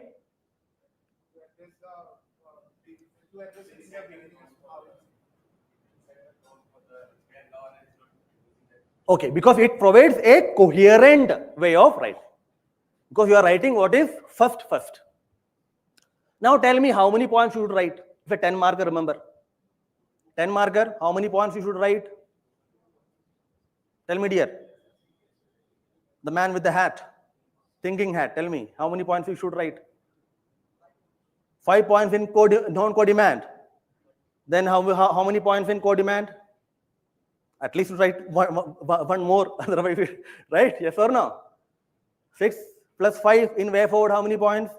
Okay, because it provides a coherent way of writing. Because you are writing what is first. Now tell me how many points you should write. It's a 10 marker, remember. 10 marker, how many points you should write? Tell me, dear. The man with the hat, thinking hat, tell me, how many points you should write? 5 points in non-co-demand. Then how many points in co-demand? At least you write one more, otherwise, right? Yes or no? 6 plus 5 in way forward, how many points?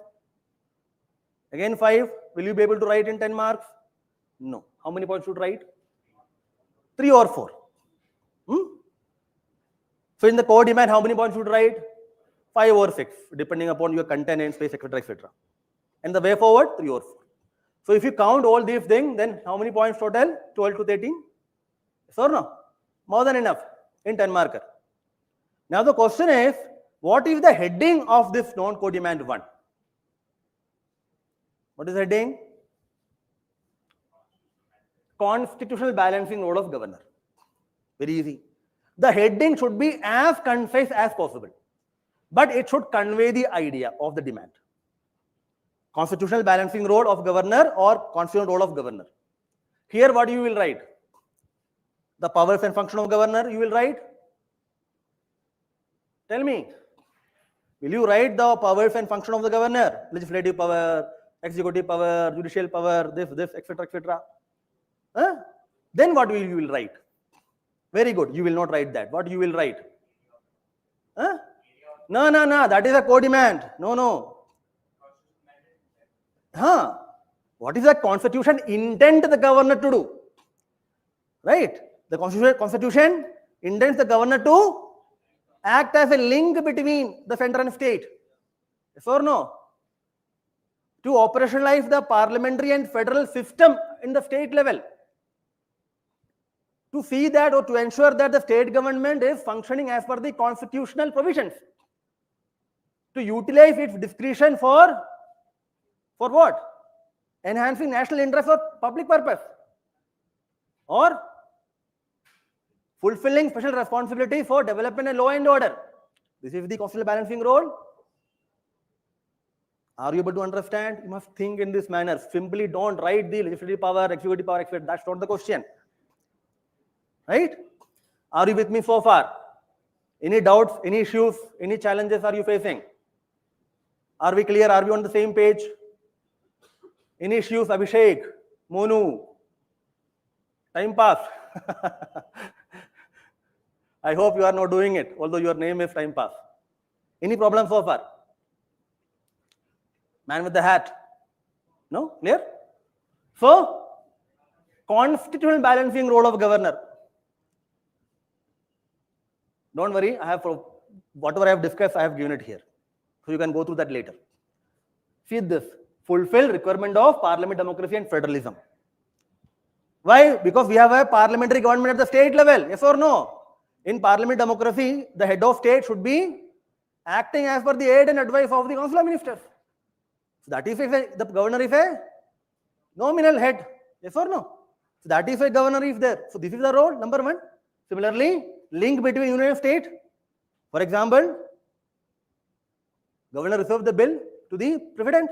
Again 5. Will you be able to write in 10 marks? No. How many points should write? 3 or 4. So in the co-demand, how many points should write? 5 or 6, depending upon your content and space, etc., etc. And the way forward, 3 or 4. So if you count all these things, then how many points total? 12 to 13? Yes or no? More than enough in 10 marker. Now the question is, what is the heading of this non-co-demand one? What is the heading? Constitutional balancing role of governor. Very easy. The heading should be as concise as possible, but it should convey the idea of the demand. Constitutional balancing role of governor or constitutional role of governor. Here what you will write? The powers and function of governor you will write? Tell me. Will you write the powers and function of the governor? Legislative power, executive power, judicial power, this, etc., etc. Then what you will write? Very good. You will not write that. What you will write? No. That is a co-demand. No. What is the constitution intend the governor to do? Right? The constitution intends the governor to act as a link between the center and state. Yes or no? To operationalize the parliamentary and federal system in the state level. To see that or to ensure that the state government is functioning as per the constitutional provisions. To utilize its discretion for what? Enhancing national interest or public purpose. Or fulfilling special responsibility for development and law and order. This is the constitutional balancing role. Are you able to understand? You must think in this manner. Simply don't write the legislative power, executive power, etc. That's not the question. Right? Are you with me so far? Any doubts, any issues, any challenges are you facing? Are we clear? Are we on the same page? Any issues, Abhishek, Monu? Time pass. I hope you are not doing it, although your name is Time Pass. Any problem so far? Man with the hat? No? Clear? So, constitutional balancing role of governor. Don't worry, whatever I have discussed, I have given it here. So you can go through that later. See this. fulfill requirement of parliament democracy and federalism. Why? Because we have a parliamentary government at the state level. Yes or no? In parliament democracy, the head of state should be acting as per the aid and advice of the council of ministers. So that is if the governor is a nominal head. Yes or no? So that is why governor is there. So this is the role, number one. Similarly, link between union and state. For example, governor reserves the bill to the president.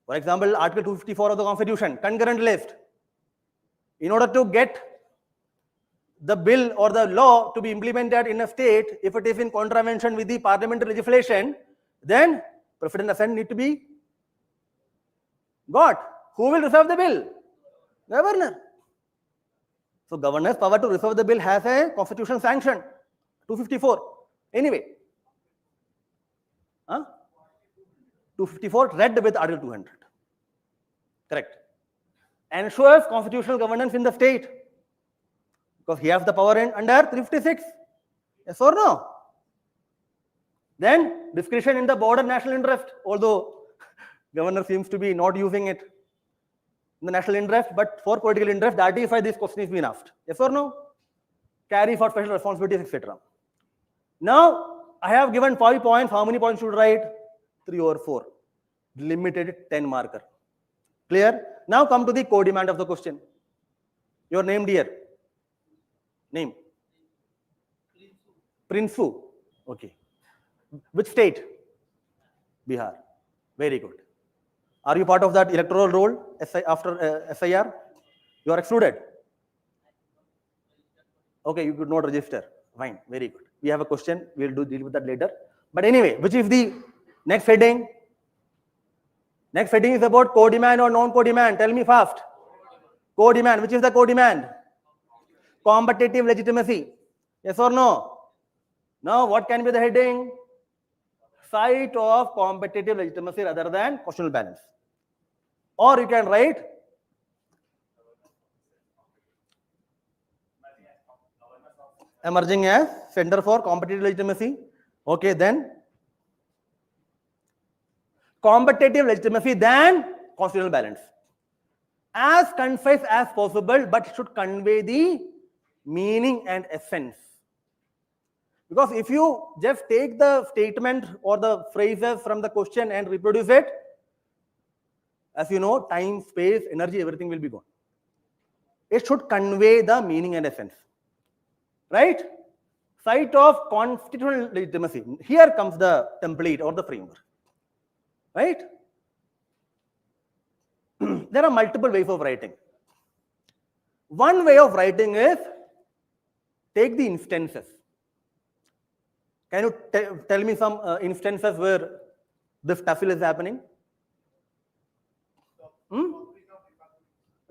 For example, Article 254 of the Constitution, concurrent list. In order to get the bill or the law to be implemented in a state, if it is in contravention with the parliamentary legislation, then president assent need to be got. Who will reserve the bill? Governor. So governor's power to reserve the bill has a constitutional sanction, 254. Anyway, 254 read with Article 200. Correct. Ensures constitutional governance in the state because he has the power under 356. Yes or no? Then discretion in the border national interest, although governor seems to be not using it in the national interest, but for political interest, that is why this question is being asked. Yes or no? Carry for special responsibilities, etc. Now, I have given 5 points. How many points should I write? 3 or 4. Limited 10 marker. Clear? Now come to the co-demand of the question. Your name, dear. Name? Prinsu. Okay. Which state? Bihar. Very good. Are you part of that electoral roll after SIR? You are excluded. Okay, you could not register. Fine, very good. We have a question. We will deal with that later. But anyway, which is the next heading? Next heading is about co-demand or non-co-demand. Tell me fast. Co-demand. Which is the co-demand? Competitive legitimacy. Yes or no? Now, what can be the heading? Site of competitive legitimacy rather than constitutional balance. Or you can write emerging as center for competitive legitimacy. Okay, then competitive legitimacy than constitutional balance. As concise as possible, but it should convey the meaning and essence. Because if you just take the statement or the phrases from the question and reproduce it, as you know, time, space, energy, everything will be gone. It should convey the meaning and essence. Right? Site of constitutional legitimacy. Here comes the template or the framework. Right? There are multiple ways of writing. One way of writing is take the instances. Can you tell me some instances where this tussle is happening?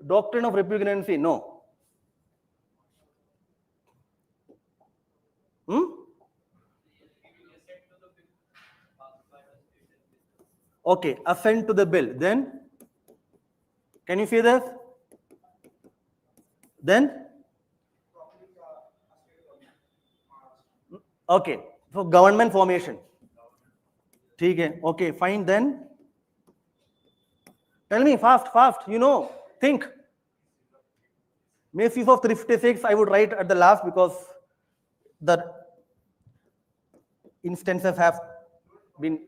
Doctrine of repugnancy, no. Okay, assent to the bill. Then, can you see this? Then, okay, so government formation. Okay, fine. Then, tell me fast, you know, think. Misuse of 356, I would write at the last because the instances have been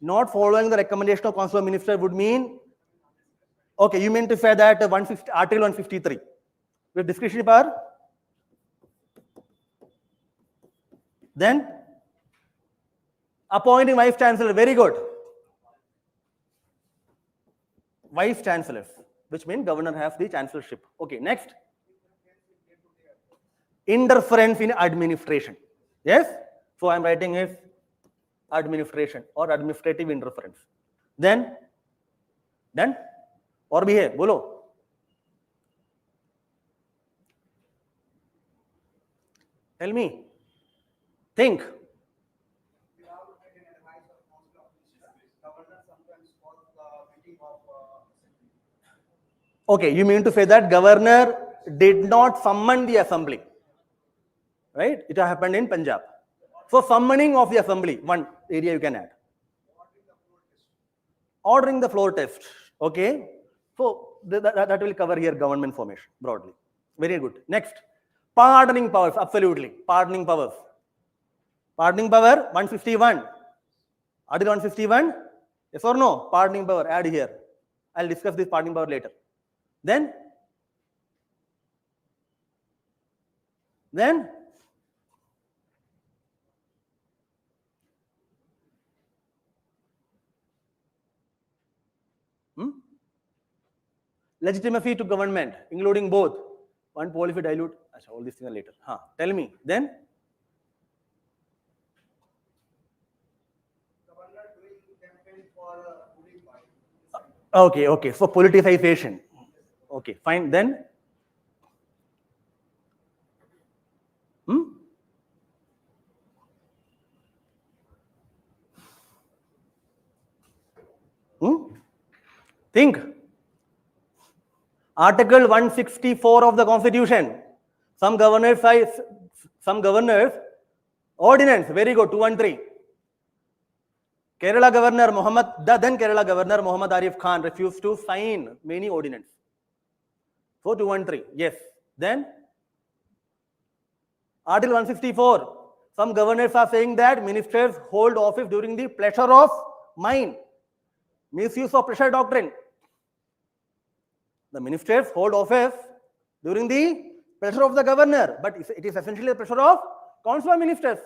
not following the recommendation of Council of Ministers would mean, okay, you mean to say that Article 153 with discretionary power. Then appointing vice chancellor, very good. Vice chancellors, which means governor has the chancellorship. Okay, next. Interference in administration. Yes? So I am writing is administration or administrative interference. Then, or bhi hai, bolo. Tell me. Think. Okay, you mean to say that governor did not summon the assembly, right? It happened in Punjab. So summoning of the assembly, one area you can add. ordering the floor test. Okay, so that will cover here government formation broadly. Very good. Next, pardoning powers. Absolutely, pardoning powers. Pardoning power 151. Article 151. Yes or no? Pardoning power. Add here. I'll discuss this pardoning power later. Then legitimacy to government, including both. One policy dilute. All these things are later. Tell me. Then Governor doing campaign for ruling party. okay. So politicization. Okay, fine. Then think. Article 164 of the Constitution. Some governors ordinance. Very good. 213. Kerala Governor the then Kerala Governor Muhammad Arif Khan refused to sign many ordinance. So 213. Yes. Then Article 164. Some governors are saying that ministers hold office during the pleasure of mind. Misuse of pressure doctrine. The ministers hold office during the pleasure of the governor, but it is essentially the pressure of consular ministers.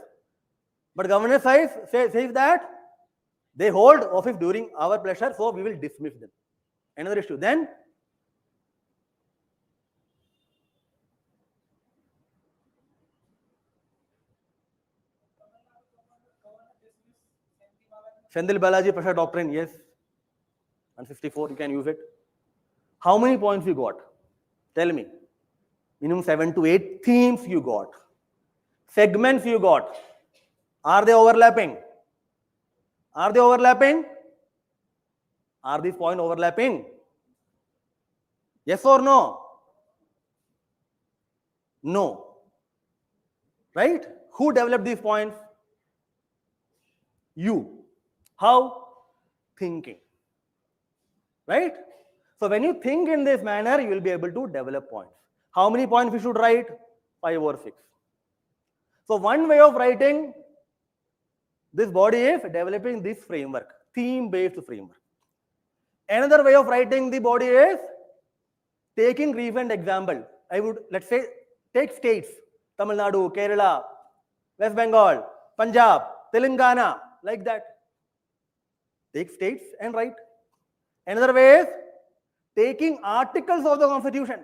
But governor says that they hold office during our pleasure, so we will dismiss them. Another issue. Then Sendil Balaji pressure doctrine, yes. 154, you can use it. How many points you got? Tell me. Minimum 7 to 8 themes you got. Segments you got. Are they overlapping? Are they overlapping? Are these points overlapping? Yes or no? No. Right? Who developed these points? You. How? Thinking. Right? So when you think in this manner, you will be able to develop points. How many points we should write? 5 or 6. So one way of writing this body is developing this framework, theme-based framework. Another way of writing the body is taking recent example. I would, let's say, take states, Tamil Nadu, Kerala, West Bengal, Punjab, Telangana, like that. Take states and write. Another way is taking articles of the Constitution.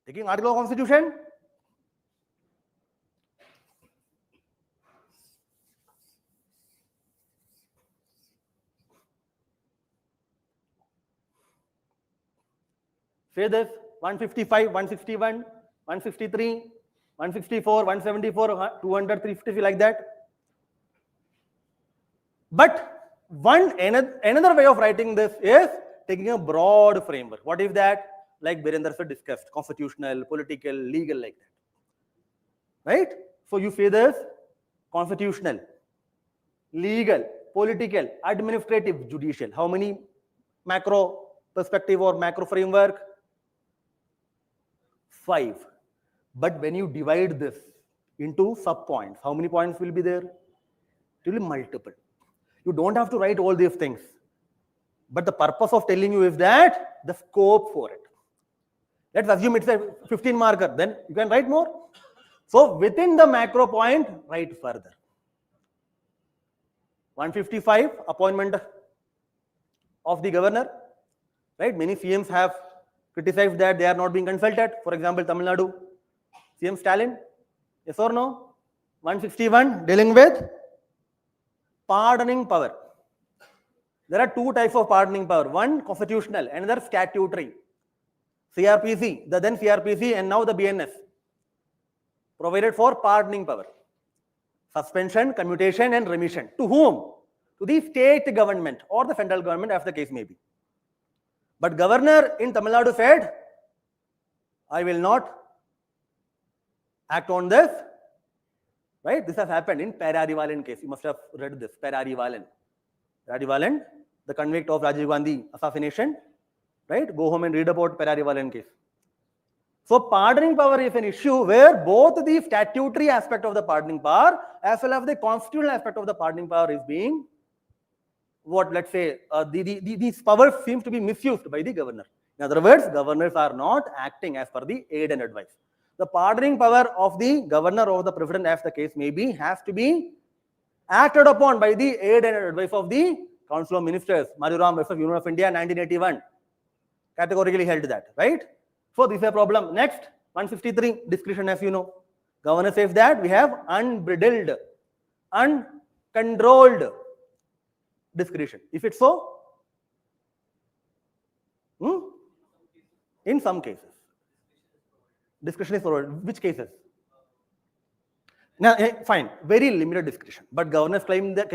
Taking article of Constitution. Say this, 155, 161, 163, 164, 174, 200, 350, like that. But another way of writing this is taking a broad framework. What is that? Like Birender sir discussed, constitutional, political, legal, like that. Right? So you say this, constitutional, legal, political, administrative, judicial. How many macro perspective or macro framework? 5. But when you divide this into sub points, how many points will be there? It will be multiple. You don't have to write all these things. But the purpose of telling you is that the scope for it. Let's assume it's a 15 marker, then you can write more. So within the macro point, write further. 155, appointment of the governor. Right? Many CMs have criticized that they are not being consulted. For example, Tamil Nadu, CM Stalin. Yes or no? 161, dealing with pardoning power. There are 2 types of pardoning power. One constitutional, another statutory. CRPC, the then CRPC and now the BNS provided for pardoning power. Suspension, commutation and remission. To whom? To the state government or the central government, as the case may be. But governor in Tamil Nadu said, I will not act on this. Right? This has happened in Perarivalan case. You must have read this, Perarivalan. Pararivalan, the convict of Rajiv Gandhi assassination, right? Go home and read about Pararivalan case. So pardoning power is an issue where both the statutory aspect of the pardoning power as well as the constitutional aspect of the pardoning power is being these powers seems to be misused by the governor. In other words, governors are not acting as per the aid and advice. The pardoning power of the governor or the president, as the case may be, has to be acted upon by the aid and advice of the Council of Ministers. Vajiram versus Union of India, 1981, categorically held that, right? So this is a problem. Next, 153, discretion, as you know. Governor says that we have unbridled, uncontrolled discretion. Is it so? In some cases. Discretion is provided. Which cases? Now, fine, very limited discretion. But governors claim that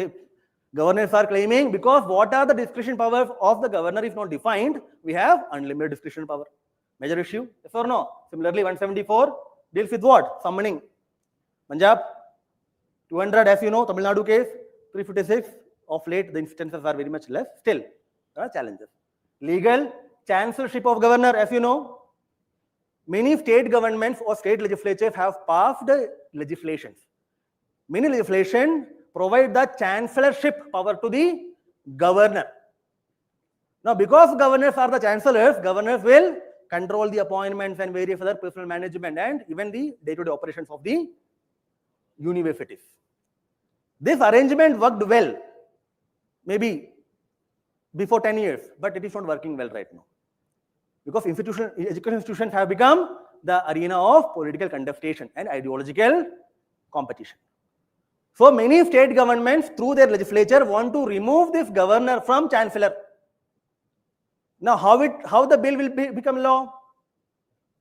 governors are claiming because what are the discretion powers of the governor is not defined, we have unlimited discretion power. Major issue, yes or no? Similarly, 174 deals with what? Summoning. Punjab, 200, as you know, Tamil Nadu case, 356. Of late, the instances are very much less. Still, there are challenges. Legal chancellorship of governor, as you know, many state governments or state legislatures have passed legislations. Many legislation provide the chancellorship power to the governor. Now, because governors are the chancellors, governors will control the appointments and various other personal management and even the day-to-day operations of the universities. This arrangement worked well, maybe before 10 years, but it is not working well right now. Because education institutions have become the arena of political contestation and ideological competition. So many state governments, through their legislature, want to remove this governor from chancellor. Now, how the bill will become law?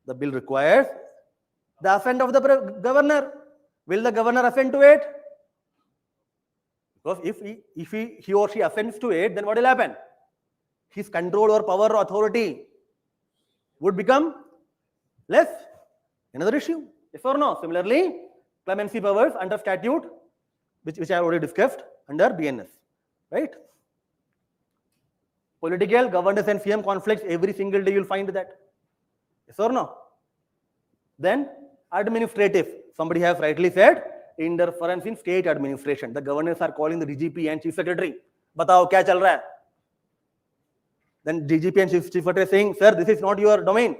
The bill requires the assent of the governor. Will the governor assent to it? Because if he or she assents to it, then what will happen? His control or power or authority would become less. Another issue, yes or no? Similarly, clemency powers under statute, which I already discussed under BNS, right? Political, governance and CM conflicts, every single day you'll find that. Yes or no? Then administrative, somebody has rightly said, interference in state administration. The governors are calling the DGP and Chief Secretary. Batao, kya chal raha hai? Then DGP and Chief Secretary saying, sir, this is not your domain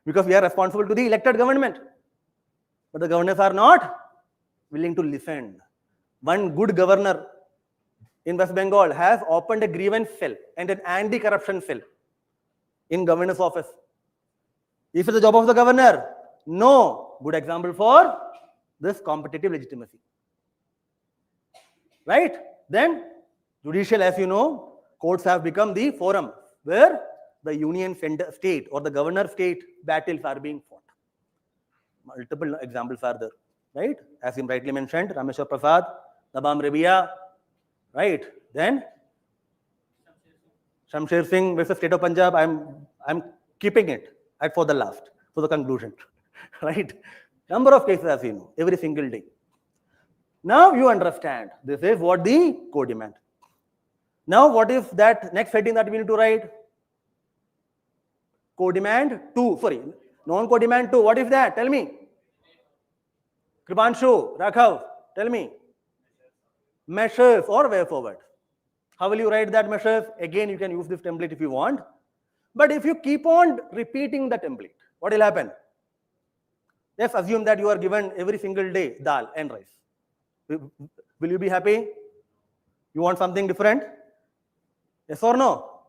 because we are responsible to the elected government. But the governors are not willing to listen. One good governor in West Bengal has opened a grievance cell and an anti-corruption cell in governor's office. Is it the job of the governor? No. Good example for this competitive legitimacy. Right? Then, judicial, as you know, courts have become the forum where the union state or the governor state battles are being fought. Multiple examples are there. Right? As you rightly mentioned, Rameshwar Prasad, Nabam Rebia, right? Then Shamsher Singh versus State of Punjab. I'm keeping it for the last, for the conclusion, right? Number of cases, as you know, every single day. Now you understand. This is what the co-demand. Now what is that next heading that we need to write? Co-demand 2. Sorry, non-co-demand 2. What is that? Tell me. Kripanshu, Rakhav, tell me. Measures or way forward. How will you write that measures? Again, you can use this template if you want. But if you keep on repeating the template, what will happen? Let's assume that you are given every single day dal and rice. Will you be happy? You want something different? Yes or no?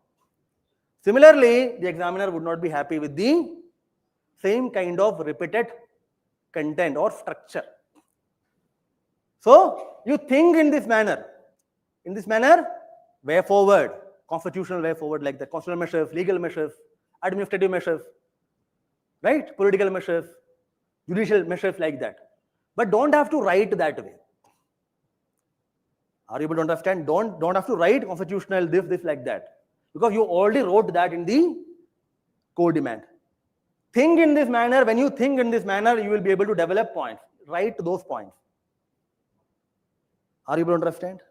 Similarly, the examiner would not be happy with the same kind of repeated content or structure. So, you think in this manner. In this manner, way forward, constitutional way forward like that, constitutional measures, legal measures, administrative measures, right? Political measures, judicial measures like that. But don't have to write that way. Are you able to understand? Don't have to write constitutional this like that. Because you already wrote that in the co-demand. Think in this manner. When you think in this manner, you will be able to develop points. Write those points. Are you able to understand?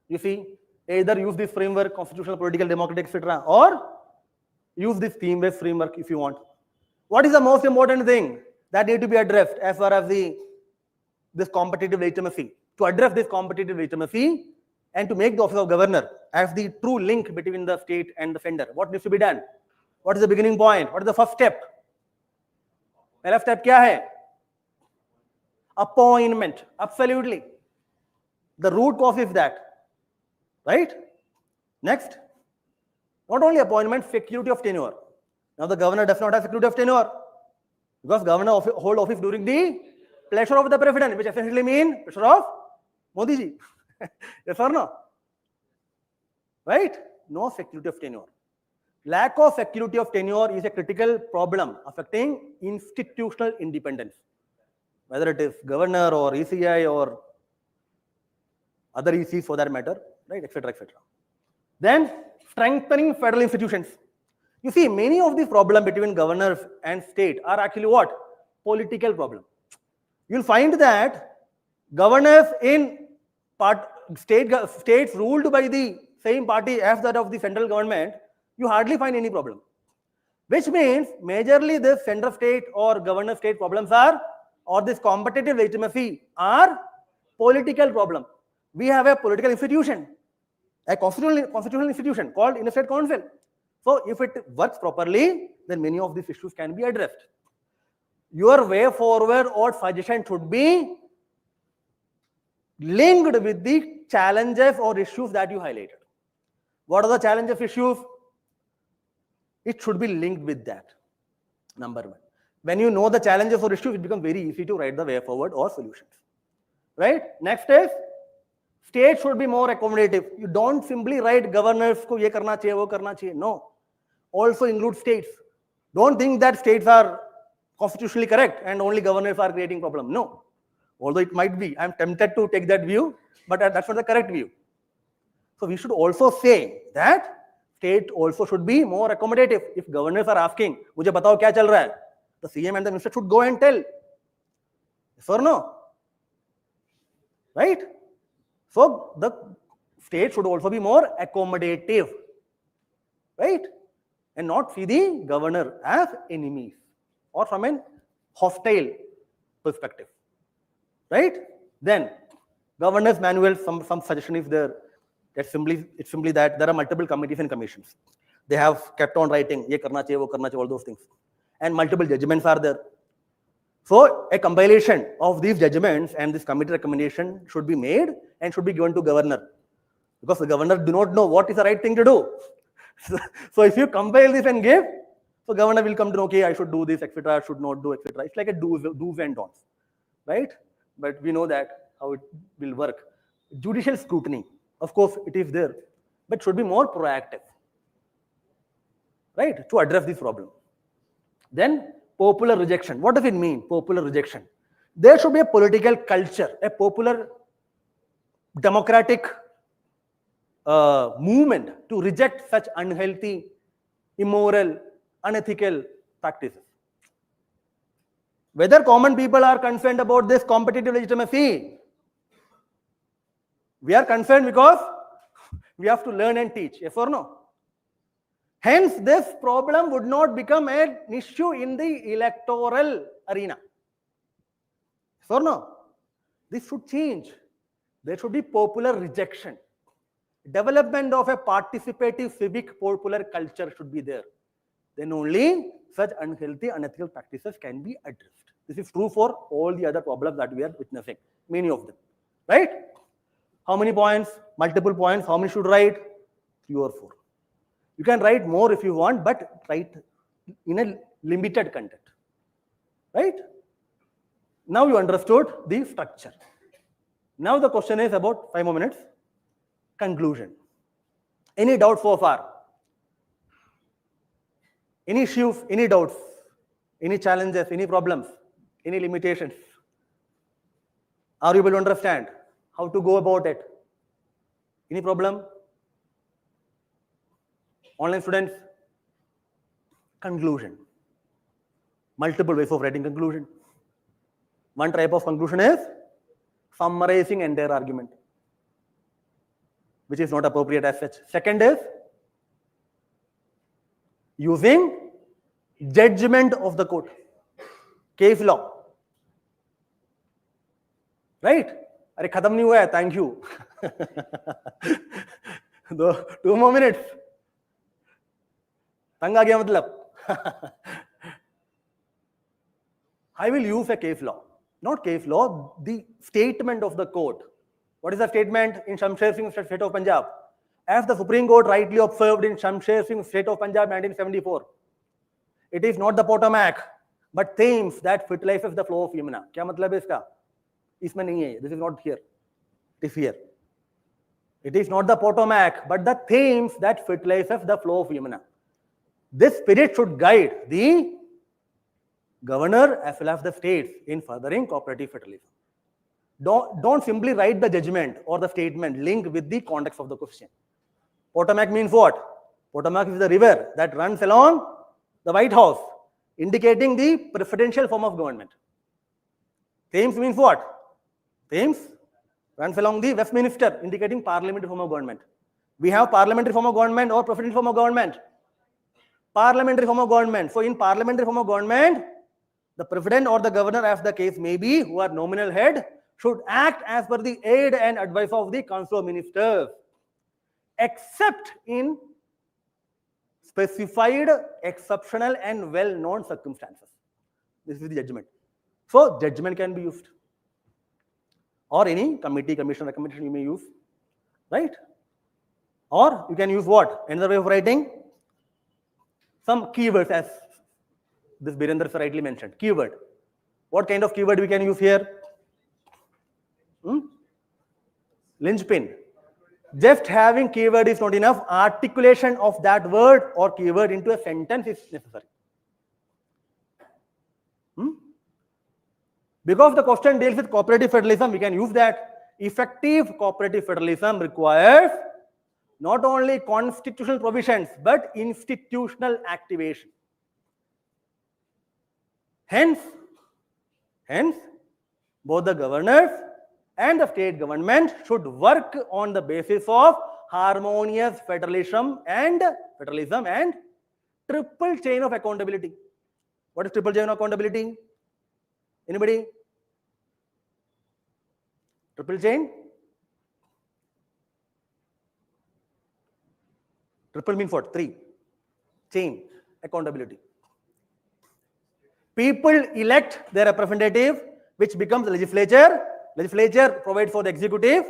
You see, either use this framework, constitutional, political, democratic, etc., or use this theme-based framework if you want. What is the most important thing that need to be addressed as far as this competitive legitimacy? To address this competitive legitimacy and to make the office of governor as the true link between the state and the sender, what needs to be done? What is the beginning point? What is the first step? पहला step क्या है? Appointment. Absolutely. The root cause is that. Right? Next. Not only appointment, security of tenure. Now the governor does not have security of tenure because governor hold office during the pleasure of the president, which essentially means pleasure of Modi ji. Yes or no? Right? No security of tenure. Lack of security of tenure is a critical problem affecting institutional independence, whether it is governor or ECI or other ECs for that matter, right, etc., etc. Then strengthening federal institutions. You see, many of the problems between governors and state are actually what? Political problem. You'll find that governors in states ruled by the same party as that of the central government, you hardly find any problem. Which means majorly this center state or governor state problems are, or this competitive legitimacy are political problem. We have a political institution, a constitutional institution called interstate council. So if it works properly, then many of these issues can be addressed. Your way forward or suggestion should be linked with the challenges or issues that you highlighted. What are the challenges, issues? It should be linked with that. Number one. When you know the challenges or issues, it becomes very easy to write the way forward or solutions. Right? Next is, state should be more accommodative. You don't simply write governors ko ye karna chahiye, wo karna chahiye. No. Also include states. Don't think that states are constitutionally correct and only governors are creating problem. No. Although it might be. I'm tempted to take that view, but that's not the correct view. So we should also say that state also should be more accommodative. If governors are asking, मुझे बताओ क्या चल रहा है, the CM and the minister should go and tell. Yes or no? Right? So the state should also be more accommodative. Right? And not see the governor as enemies or from an hostile perspective. Right? Then governor's manual, some suggestion is there. It's simply that there are multiple committees and commissions. They have kept on writing, ye karna chahiye, wo karna chahiye, all those things. And multiple judgments are there. So a compilation of these judgments and this committee recommendation should be made and should be given to governor. Because the governor do not know what is the right thing to do. So if you compile this and give, so governor will come to know, okay, I should do this, etc., I should not do, etc. It's like a do's and don'ts. Right? But we know that how it will work. Judicial scrutiny. Of course, it is there, but should be more proactive, right, to address this problem. Then, popular rejection. What does it mean, popular rejection? There should be a political culture, a popular democratic movement to reject such unhealthy, immoral, unethical practices. Whether common people are concerned about this competitive legitimacy, we are concerned because we have to learn and teach, yes or no? Hence, this problem would not become an issue in the electoral arena. Yes or no? This should change. There should be popular rejection. Development of a participative civic popular culture should be there. Then only such unhealthy, unethical practices can be addressed. This is true for all the other problems that we are witnessing, many of them, right? How many points? Multiple points. How many should write? 3 or 4. You can write more if you want, but write in a limited content. Right? Now you understood the structure. Now the question is about 5 more minutes. Conclusion. Any doubts so far? Any issues? Any doubts? Any challenges? Any problems? Any limitations? Are you able to understand how to go about it? Any problem? Online students? Conclusion. Multiple ways of writing conclusion. One type of conclusion is summarizing entire argument. which is not appropriate as such. Second is using judgment of the court, case law. Right? अरे खत्म नहीं हुआ है, thank you. 2 more minutes. तंग आ गया मतलब. I will use a case law, not case law, the statement of the court. What is the statement in Shamsher Singh State of Punjab? As the Supreme Court rightly observed in Shamsher Singh State of Punjab 1974, it is not the Potomac, but Thames that fertilizes the flow of Yamuna. क्या मतलब है इसका? इसमें नहीं है. This is not here. It is here. It is not the Potomac, but the Thames that fertilizes the flow of Yamuna. This spirit should guide the governor as well as the states in furthering cooperative federalism. Don't simply write the judgment or the statement linked with the context of the question. Potomac means what? Potomac is the river that runs along the White House, indicating the preferential form of government. Thames means what? Thames runs along the Westminster, indicating parliamentary form of government. We have parliamentary form of government or preferential form of government. Parliamentary form of government. So in parliamentary form of government, the president or the governor, as the case may be, who are nominal head, should act as per the aid and advice of the council of ministers, except in specified, exceptional and well-known circumstances. This is the judgment. So judgment can be used, or any committee, commission recommendation you may use, right? Or you can use what? Another way of writing, some keywords, as this Birendra sir rightly mentioned. Keyword. What kind of keyword we can use here? Linchpin. Just having keyword is not enough. Articulation of that word or keyword into a sentence is necessary. Because the question deals with cooperative federalism, we can use that. Effective cooperative federalism requires not only constitutional provisions but institutional activation. Hence, both the governors and the state government should work on the basis of harmonious federalism and triple chain of accountability. What is triple chain of accountability? Anybody? Triple chain? Triple means what? 3. Chain. Accountability. People elect their representative, which becomes the legislature. Legislature provides for the executive.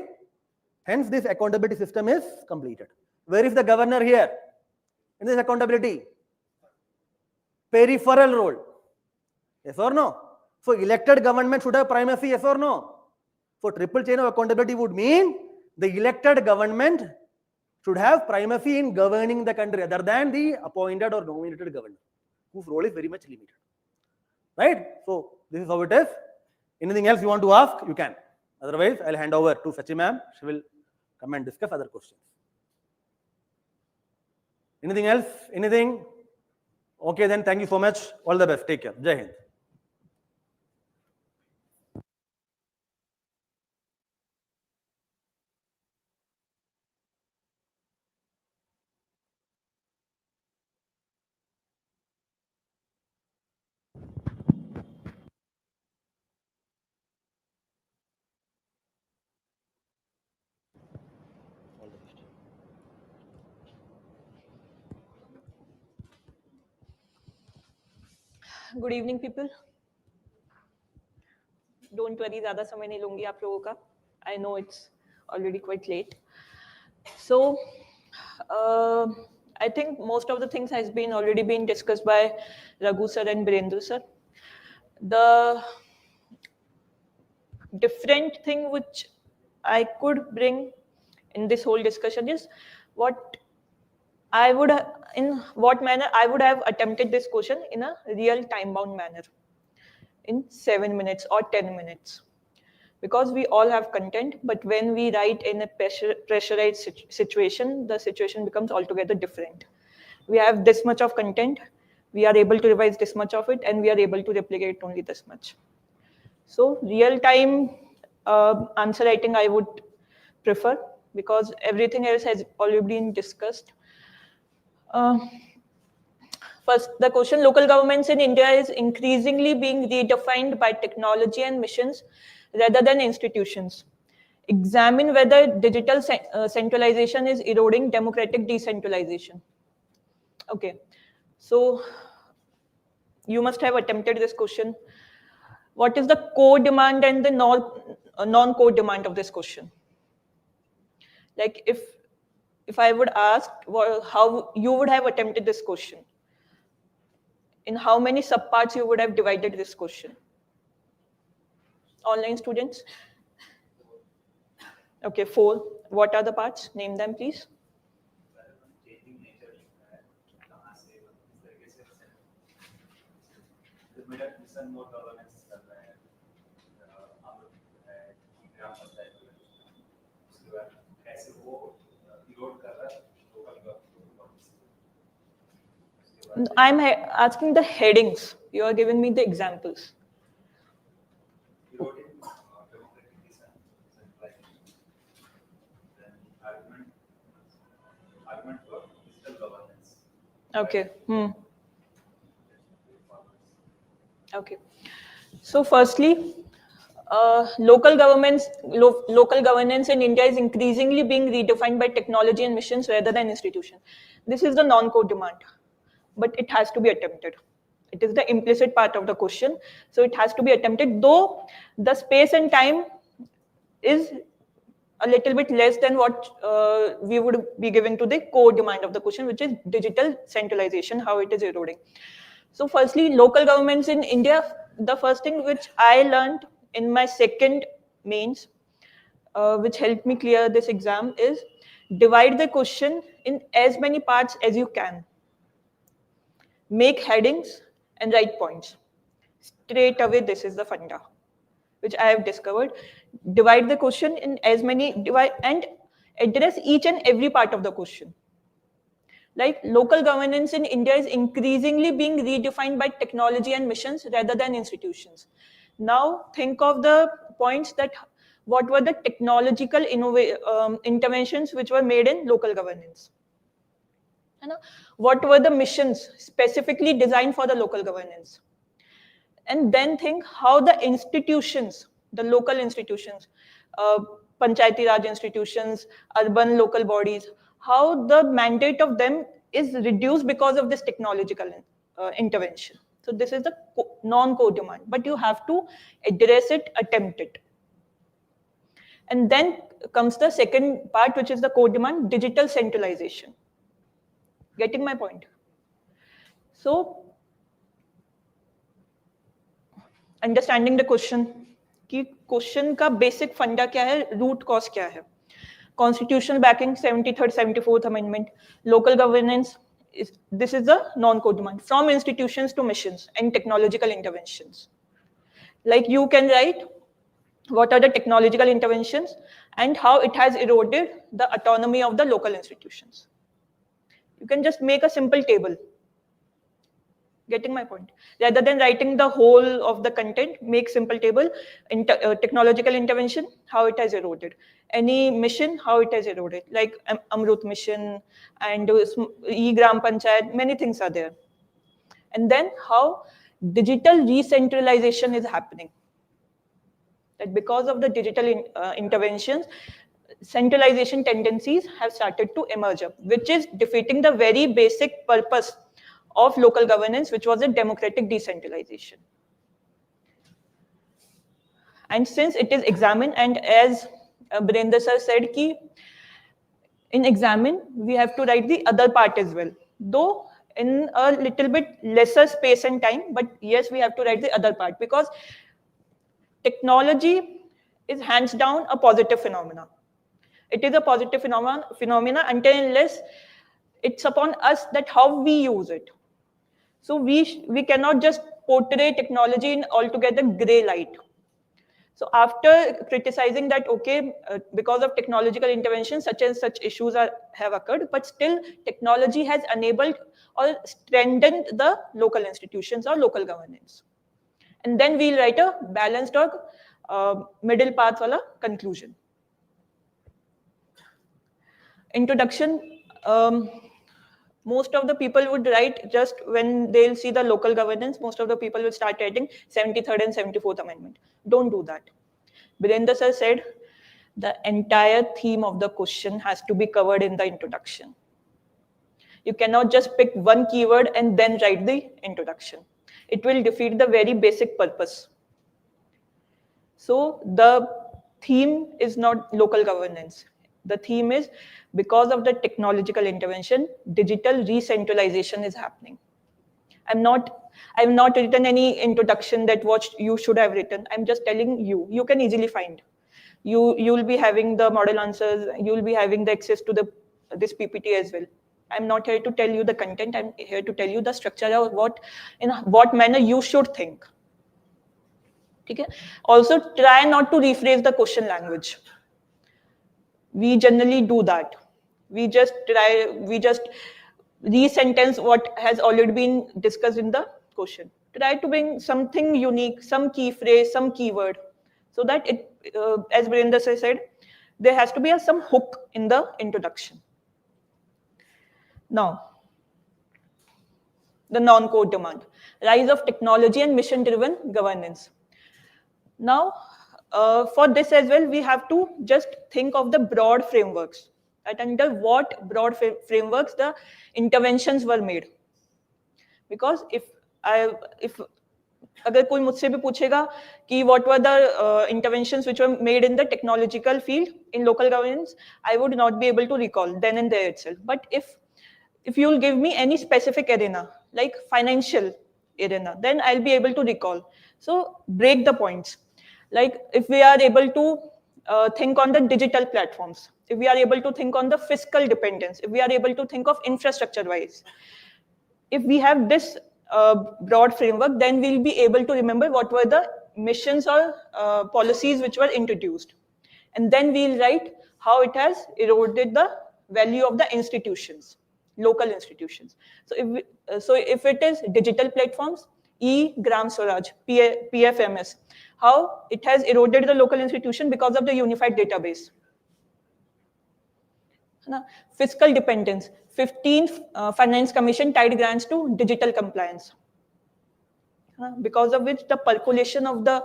Hence, this accountability system is completed. Where is the governor here in this accountability? Peripheral role. Yes or no? So, elected government should have primacy. Yes or no? So, triple chain of accountability would mean the elected government should have primacy in governing the country other than the appointed or nominated governor, whose role is very much limited. Right? So, this is how it is. Anything else you want to ask, you can. Otherwise, I'll hand over to Sachi ma'am. She will come and discuss other questions. Anything else? Anything? Okay, then thank you so much. All the best. Take care. Jai Hind. Good evening people. Don't worry, ज़्यादा समय नहीं लूंगी आप लोगों का. I know it's already quite late. So I think most of the things has been already been discussed by Raghu sir and Birendra sir. The different thing which I could bring in this whole discussion is what I would, in what manner I would have attempted this question in a real time-bound manner in 7 minutes or 10 minutes. Because we all have content, but when we write in a pressurized situation, the situation becomes altogether different. We have this much of content, we are able to revise this much of it, and we are able to replicate only this much. So real-time answer writing I would prefer, because everything else has already been discussed. First, the question: local governments in India is increasingly being redefined by technology and missions rather than institutions. Examine whether digital centralization is eroding democratic decentralization. Okay, so you must have attempted this question. What is the core demand and the non-core demand of this question? Like if I would ask how you would have attempted this question, in how many subparts you would have divided this question? Online students? Okay, 4. What are the parts? Name them, please. I'm asking the headings. You are giving me the examples. Okay. Okay. So firstly, local governance in India is increasingly being redefined by technology and missions rather than institutions. This is the non-core demand, but it has to be attempted. It is the implicit part of the question, so it has to be attempted, though the space and time is a little bit less than what we would be giving to the core demand of the question, which is digital centralization, how it is eroding. So firstly, local governments in India, the first thing which I learned in my second mains, which helped me clear this exam, is divide the question in as many parts as you can. Make headings and write points. Straight away, this is the funda, which I have discovered. Divide the question in as many, and address each and every part of the question. Like, local governance in India is increasingly being redefined by technology and missions rather than institutions. Now, think of the points that what were the technological interventions which were made in local governance. What were the missions specifically designed for the local governance? And then think how the institutions, the local institutions, Panchayati Raj institutions, urban local bodies, how the mandate of them is reduced because of this technological intervention. So this is the non-core demand, but you have to address it, attempt it. And then comes the second part, which is the core demand, digital centralization. Getting my point? So, understanding the question कि question का basic फंडा क्या है, root cause क्या है. Constitutional banking 73rd 74th amendment, local governance, this is the non-core demand, from institutions to missions and technological interventions. Like, you can write what are the technological interventions and how it has eroded the autonomy of the local institutions. You can just make a simple table. Getting my point? Rather than writing the whole of the content, make simple table. Technological intervention, how it has eroded. Any mission, how it has eroded. Like Amrut mission and e-Gram Panchayat, many things are there. And then how digital re-centralization is happening. That because of the digital interventions, centralization tendencies have started to emerge up, which is defeating the very basic purpose of local governance, which was a democratic decentralization. And since it is examined, and as Birendra sir said, ki in examine, we have to write the other part as well. Though in a little bit lesser space and time, but yes, we have to write the other part, because technology is hands down a positive phenomena. It is a positive phenomena until and unless it's upon us that how we use it. So we cannot just portray technology in altogether gray light. So after criticizing that, okay, because of technological intervention, such and such issues have occurred, but still technology has enabled or strengthened the local institutions or local governance. And then we'll write a balanced or middle path wala conclusion. Introduction, most of the people would write just when they'll see the local governance, most of the people will start writing 73rd and 74th Amendment. Don't do that. Birendra sir said the entire theme of the question has to be covered in the introduction. You cannot just pick one keyword and then write the introduction. It will defeat the very basic purpose. So the theme is not local governance. The theme is, because of the technological intervention, digital re-centralization is happening. I've not written any introduction that what you should have written. I'm just telling you. You can easily find. You'll be having the model answers. You'll be having the access to this PPT as well. I'm not here to tell you the content. I'm here to tell you the structure of in what manner you should think. Okay? Also, try not to rephrase the question language. We generally do that. We just re-sentence what has already been discussed in the question. Try to bring something unique, some key phrase, some keyword, so that it, as Birendra said, there has to be some hook in the introduction. Now, the non-code demand, rise of technology and mission-driven governance. Now, for this as well, we have to just think of the broad frameworks. That under what broad frameworks the interventions were made. Because if अगर कोई मुझसे भी पूछेगा कि what were the interventions which were made in the technological field in local governance, I would not be able to recall then and there itself. But if you will give me any specific arena, like financial arena, then I'll be able to recall. So break the points. Like if we are able to think on the digital platforms, if we are able to think on the fiscal dependence, if we are able to think of infrastructure-wise, if we have this broad framework, then we'll be able to remember what were the missions or policies which were introduced. And then we'll write how it has eroded the value of the institutions, local institutions. So if it is digital platforms, Gram Swaraj, PFMS, how it has eroded the local institution because of the unified database. Fiscal dependence, 15th Finance Commission tied grants to digital compliance, because of which the percolation of the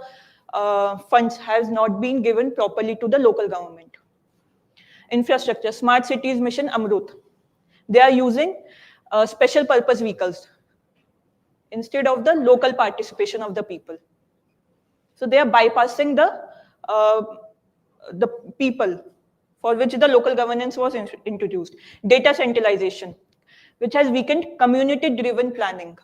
funds has not been given properly to the local government. Infrastructure, smart cities mission Amrut. They are using special purpose vehicles instead of the local participation of the people. So they are bypassing the people for which the local governance was introduced. Data centralization, which has weakened community-driven planning.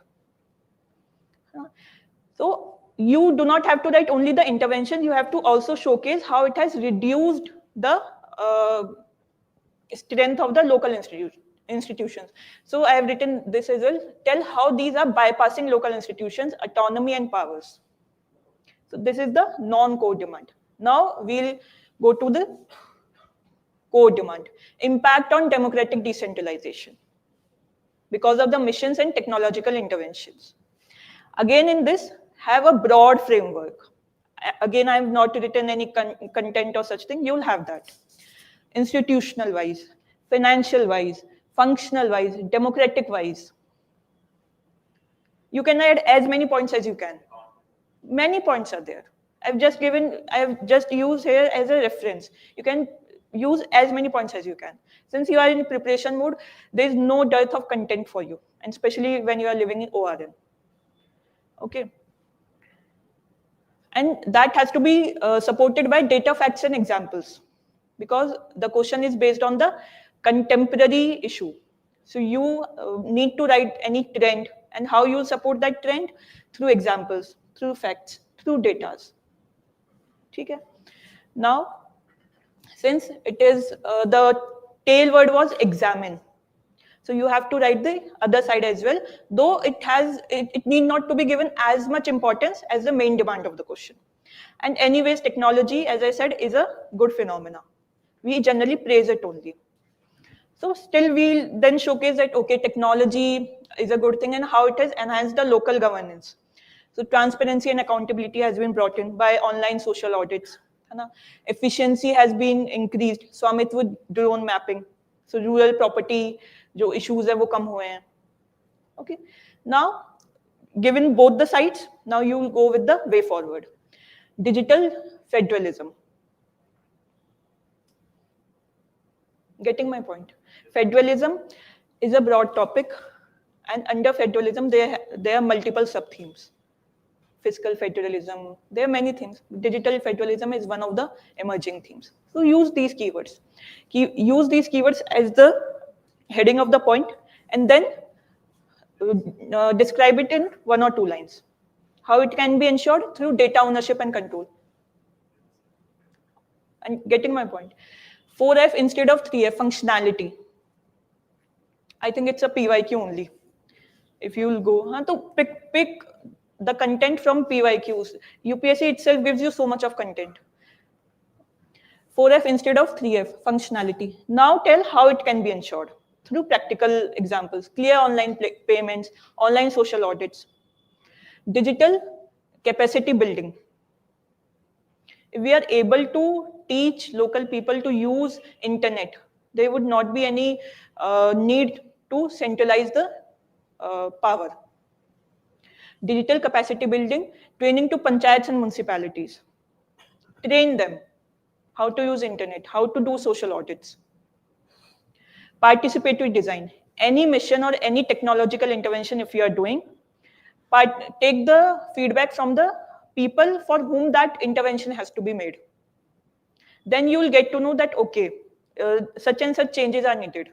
So you do not have to write only the intervention, you have to also showcase how it has reduced the strength of the local institutions. So I have written this as well. Tell how these are bypassing local institutions, autonomy and powers. So this is the non-code demand. Now we'll go to the code demand. Impact on democratic decentralization because of the missions and technological interventions. Again, in this, have a broad framework. Again, I have not written any content or such thing. You'll have that. Institutional wise, financial wise, functional wise, democratic wise. You can add as many points as you can. Many points are there. I have just used here as a reference. You can use as many points as you can. Since you are in preparation mode, there is no dearth of content for you, and especially when you are living in ORN. Okay. And that has to be supported by data, facts, and examples, because the question is based on the contemporary issue. So you need to write any trend, and how you support that trend through examples, through facts, through data. Okay. Now, since it is the tail word was examine, so you have to write the other side as well, though it need not to be given as much importance as the main demand of the question. And anyways, technology, as I said, is a good phenomena. We generally praise it only. So still we'll then showcase that, okay, technology is a good thing and how it has enhanced the local governance. So transparency and accountability has been brought in by online social audits. Efficiency has been increased, Swamittva drone mapping. So rural property जो issues है वो कम हुए हैं. Okay. Now, given both the sides, now you will go with the way forward. Digital federalism. Getting my point? Federalism is a broad topic, and under federalism there are multiple sub-themes. Fiscal federalism, there are many things. Digital federalism is one of the emerging themes. So use these keywords. Use these keywords as the heading of the point, and then describe it in 1 or 2 lines. How it can be ensured? Through data ownership and control. And getting my point? 4F instead of 3F, functionality. I think it's a PYQ only. If you will go, so pick the content from PYQs. UPSC itself gives you so much of content. 4F instead of 3F, functionality. Now tell how it can be ensured. Through practical examples, clear online payments, online social audits. Digital capacity building. If we are able to teach local people to use internet, there would not be any need to centralize the power. Digital capacity building, training to panchayats and municipalities. Train them how to use internet, how to do social audits. Participatory design. Any mission or any technological intervention if you are doing, take the feedback from the people for whom that intervention has to be made. Then you will get to know that, okay, such and such changes are needed.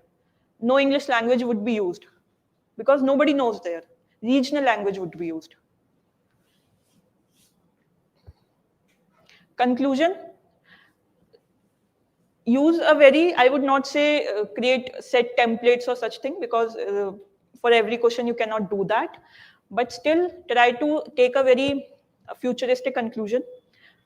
No English language would be used because nobody knows there. Regional language would be used. Conclusion. Use a very, I would not say create set templates or such thing, because for every question you cannot do that. But still try to take a very futuristic conclusion,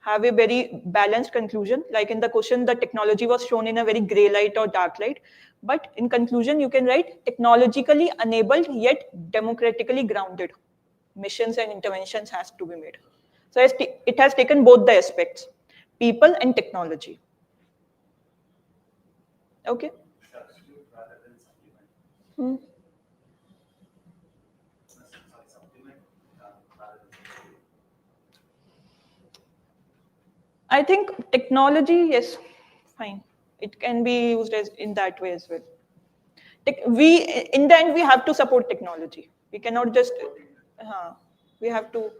have a very balanced conclusion. Like in the question, the technology was shown in a very gray light or dark light. But in conclusion, you can write technologically enabled yet democratically grounded missions and interventions has to be made. So it has taken both the aspects, people and technology. Okay. Substitute rather than supplement. Supplement rather than substitute. I think technology, yes, fine. It can be used as in that way as well. In the end, we have to support technology. We cannot just, we have to.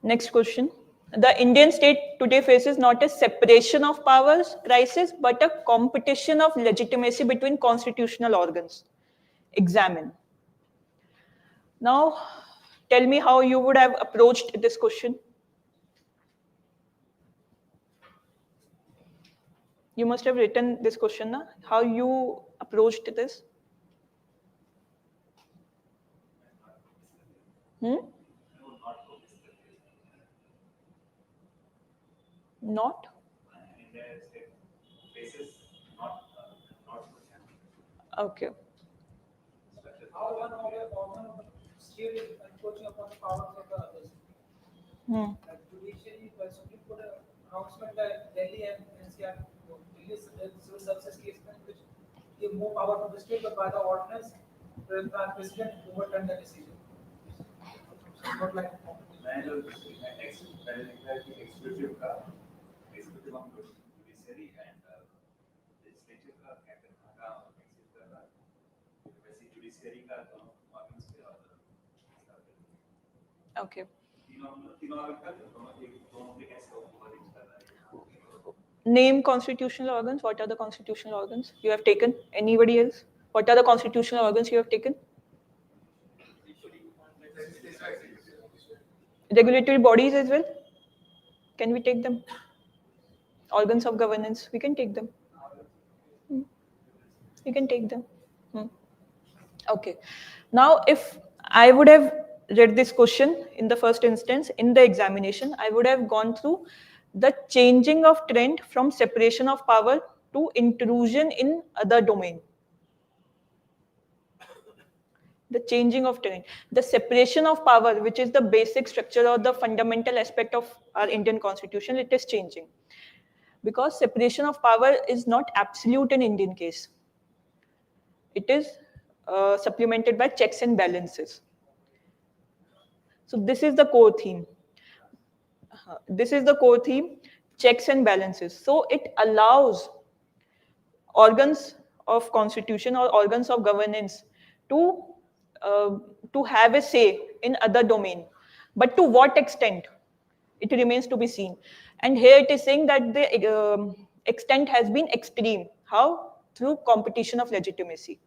Next question. The Indian state today faces not a separation of powers crisis, but a competition of legitimacy between constitutional organs. Examine. Now, tell me how you would have approached this question. You must have written this question, na? How you approached this? Not? Okay. How one of the organ steer is encroaching upon the powers of the others. Like judiciary, by Supreme Court announcement that Delhi and NCR release civil services case which give more power to the state, but by the ordinance, the president overturned the decision. Not like executive on judiciary and legislative का क्या करना वैसे judiciary का दोनों organs के Okay. तीनों organs का दोनों के कैसे overreach कर रहा है. Name constitutional organs. What are the constitutional organs you have taken? Anybody else? What are the constitutional organs you have taken? Regulatory bodies as well. Can we take them? Organs of governance. We can take them. We can take them. Okay. Now, if I would have read this question in the first instance in the examination, I would have gone through the changing of trend from separation of power to intrusion in other domain. The changing of trend, the separation of power, which is the basic structure or the fundamental aspect of our Indian constitution, it is changing. Because separation of power is not absolute in Indian case. It is supplemented by checks and balances. So this is the core theme. This is the core theme, checks and balances. So it allows organs of constitution or organs of governance to have a say in other domain. But to what extent? It remains to be seen. And here it is saying that the extent has been extreme. How? Through competition of legitimacy.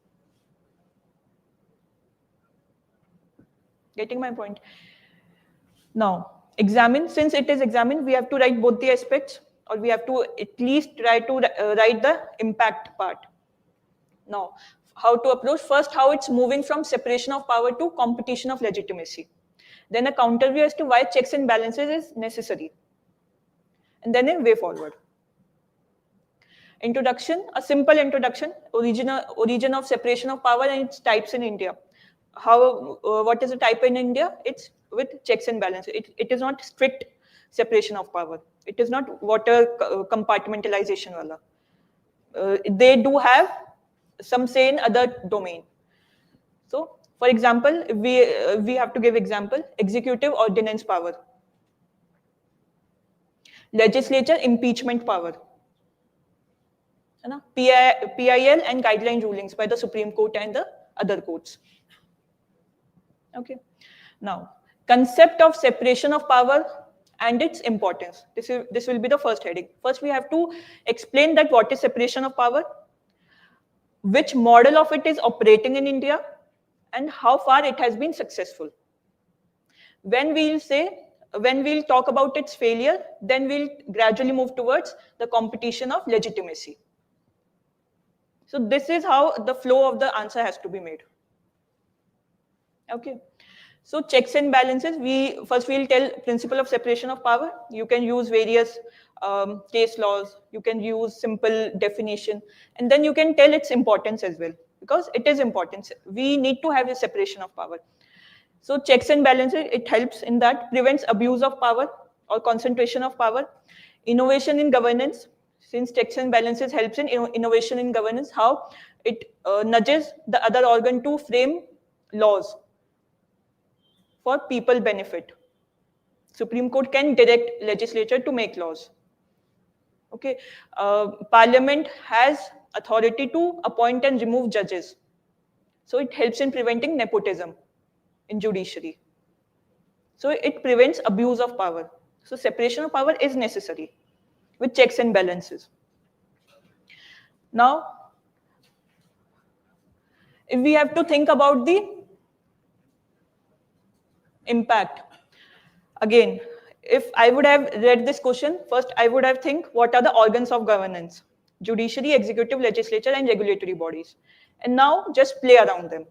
Getting my point? Now, examine, since it is examined, we have to write both the aspects, or we have to at least try to write the impact part. Now, how to approach? First, how it's moving from separation of power to competition of legitimacy. Then a counter view as to why checks and balances is necessary. And then a way forward. Introduction, a simple introduction, origin of separation of power and its types in India. How? What is the type in India? It's with checks and balances. It is not strict separation of power. It is not water compartmentalization wala. They do have some say in other domain. So, for example, we have to give example: executive ordinance power, legislature impeachment power, PIL and guideline rulings by the Supreme Court and the other courts. Okay. Now, concept of separation of power and its importance. This will be the first heading. First, we have to explain that what is separation of power, which model of it is operating in India, and how far it has been successful. When we'll talk about its failure, then we'll gradually move towards the competition of legitimacy. So this is how the flow of the answer has to be made. Okay. So checks and balances, we'll tell principle of separation of power. You can use various case laws, you can use simple definition, and then you can tell its importance as well, because it is important. We need to have a separation of power. So checks and balances, it helps in that, prevents abuse of power or concentration of power. Innovation in governance, since checks and balances helps in innovation in governance, how it nudges the other organ to frame laws for people benefit. Supreme Court can direct legislature to make laws. Okay, Parliament has authority to appoint and remove judges. So it helps in preventing nepotism in judiciary. So it prevents abuse of power. So separation of power is necessary with checks and balances. Now, if we have to think about the impact, again, if I would have read this question, first I would have think what are the organs of governance? Judiciary, executive, legislature, and regulatory bodies. And now just play around them.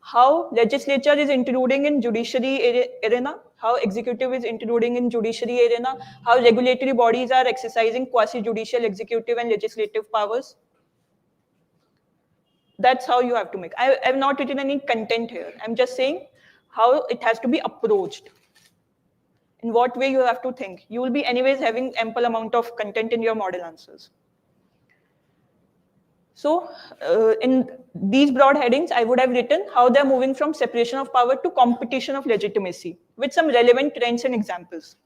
How legislature is intruding in judiciary arena, how executive is intruding in judiciary arena, how regulatory bodies are exercising quasi-judicial, executive, and legislative powers. That's how you have to make. I have not written any content here. I'm just saying how it has to be approached. In what way you have to think. You will be anyways having ample amount of content in your model answers. So in these broad headings, I would have written how they're moving from separation of power to competition of legitimacy with some relevant trends and examples.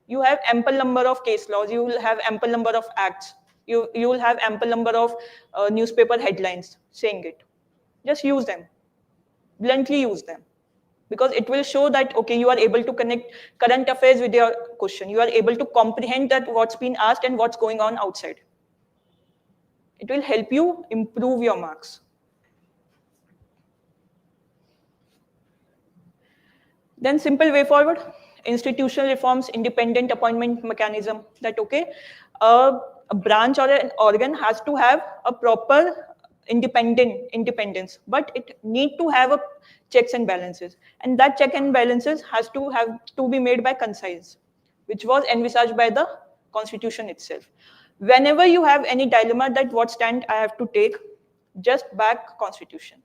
You have ample number of case laws, you will have ample number of acts, you will have ample number of newspaper headlines saying it. Just use them, bluntly use them. Because it will show that, okay, you are able to connect current affairs with your question. You are able to comprehend that what's been asked and what's going on outside. It will help you improve your marks. Then simple way forward, institutional reforms, independent appointment mechanism, that okay, a branch or an organ has to have a proper independence, but it need to have a checks and balances, and that check and balances has to be made by conscience, which was envisaged by the constitution itself. Whenever you have any dilemma that what stand I have to take, just back constitution.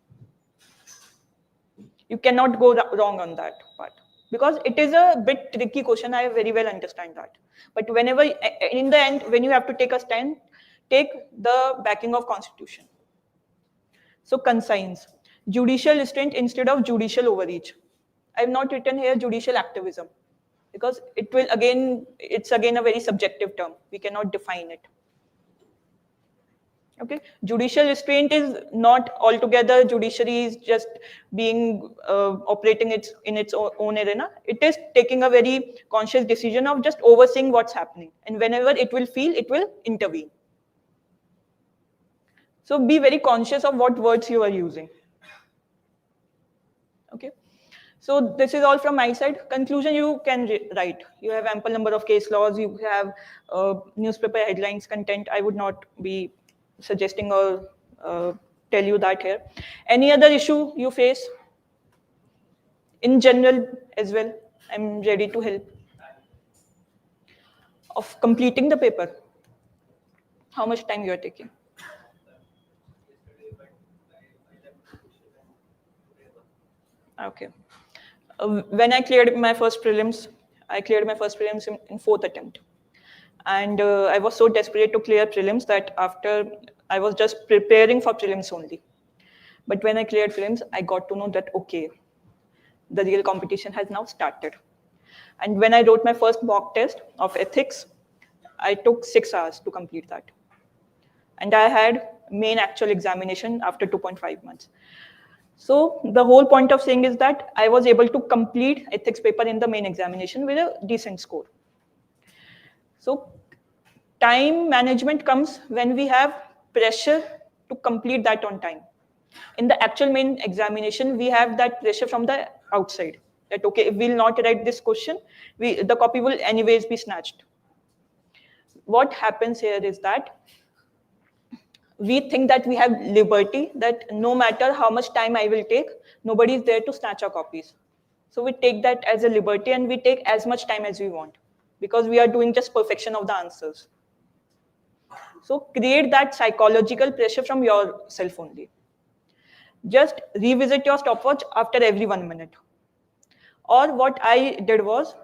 You cannot go wrong on that part. because it is a bit tricky question. I very well understand that. But whenever, in the end, when you have to take a stand, take the backing of Constitution. So conscience, judicial restraint instead of judicial overreach. I have not written here judicial activism because it's again a very subjective term. We cannot define it. Okay, judicial restraint is not altogether judiciary is just being operating in its own arena. It is taking a very conscious decision of just overseeing what's happening, and whenever it will feel, it will intervene. So be very conscious of what words you are using. Okay, so this is all from my side. Conclusion you can write. You have ample number of case laws. You have newspaper headlines content. I would not be suggesting or tell you that here. Any other issue you face? In general as well, I'm ready to help. Of completing the paper, how much time you are taking? Okay. When I cleared my first prelims, in fourth attempt. And I was so desperate to clear prelims that after I was just preparing for prelims only. But when I cleared prelims, I got to know that, okay, the real competition has now started. And when I wrote my first mock test of ethics, I took 6 hours to complete that. And I had main actual examination after 2.5 months. So the whole point of saying is that I was able to complete ethics paper in the main examination with a decent score. So time management comes when we have pressure to complete that on time. In the actual main examination, we have that pressure from the outside. That, okay, if we'll not write this question, the copy will anyways be snatched. What happens here is that we think that we have liberty, that no matter how much time I will take, nobody is there to snatch our copies. So we take that as a liberty and we take as much time as we want because we are doing just perfection of the answers. So create that psychological pressure from yourself only. Just revisit your stopwatch after every 1 minute. Or what I did was,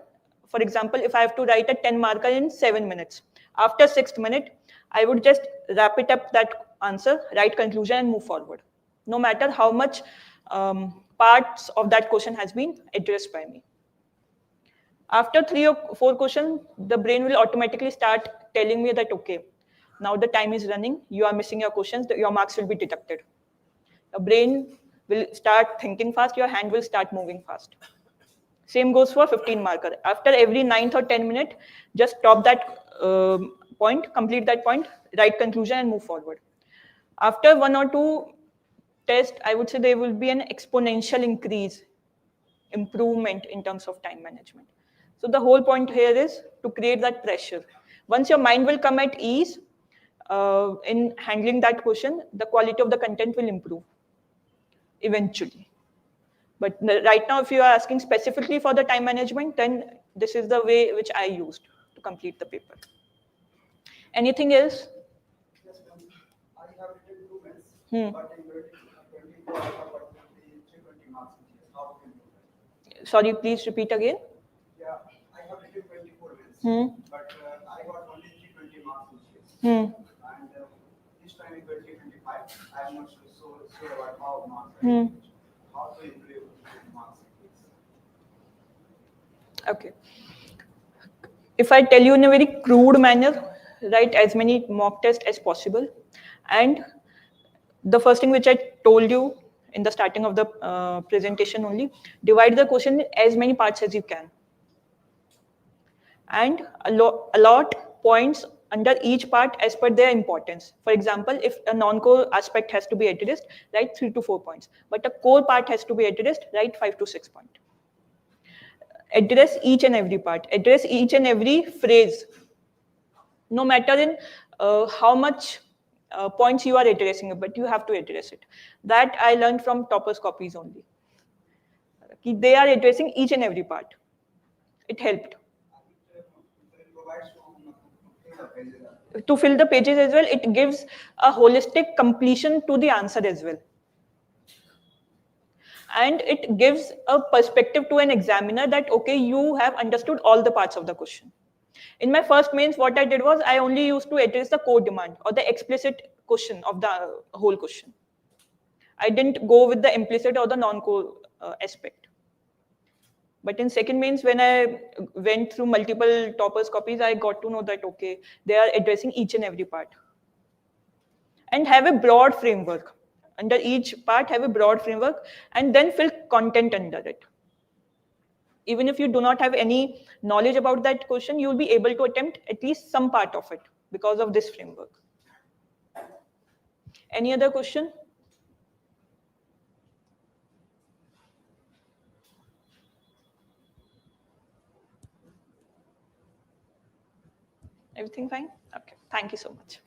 for example, if I have to write a 10 marker in 7 minutes, after 6th minute, I would just wrap it up that answer, write conclusion and move forward. No matter how much parts of that question has been addressed by me. After 3 or 4 questions, the brain will automatically start telling me that, okay, now the time is running, you are missing your questions, your marks will be deducted. Your brain will start thinking fast, your hand will start moving fast. Same goes for 15 marker. After every 9th or 10 minute, just stop that point, complete that point, write conclusion and move forward. After 1 or 2 tests, I would say there will be an exponential improvement in terms of time management. So the whole point here is to create that pressure. Once your mind will come at ease in handling that question, the quality of the content will improve eventually. But right now, if you are asking specifically for the time management, then this is the way which I used to complete the paper. Anything else? Yes, I have written 2 minutes, but in 24 I have got 320 marks. How can you do that? Sorry, please repeat again. Yeah, I have written 24 minutes, but I got only 320 marks in Hmm. And this time in 2025, I am not so sure about how marks I get. How to improve marks? Okay. If I tell you in a very crude manner, write as many mock tests as possible. And the first thing which I told you in the starting of the presentation only, divide the question in as many parts as you can. And allot points under each part as per their importance. For example, if a non-core aspect has to be addressed, write 3 to 4 points. But a core part has to be addressed, write 5 to 6 points. Address each and every part. Address each and every phrase. No matter in how much points you are addressing, but you have to address it. That I learned from toppers copies only. They are addressing each and every part. It helped. To fill the pages as well, it gives a holistic completion to the answer as well. and it gives a perspective to an examiner that okay, you have understood all the parts of the question. In my first mains, what I did was I only used to address the core demand or the explicit question of the whole question. I didn't go with the implicit or the non-core aspect. But in second mains, when I went through multiple toppers copies, I got to know that okay, they are addressing each and every part and have a broad framework. Under each part, have a broad framework and then fill content under it. Even if you do not have any knowledge about that question, you will be able to attempt at least some part of it because of this framework. Any other question? Everything fine? Okay. Thank you so much.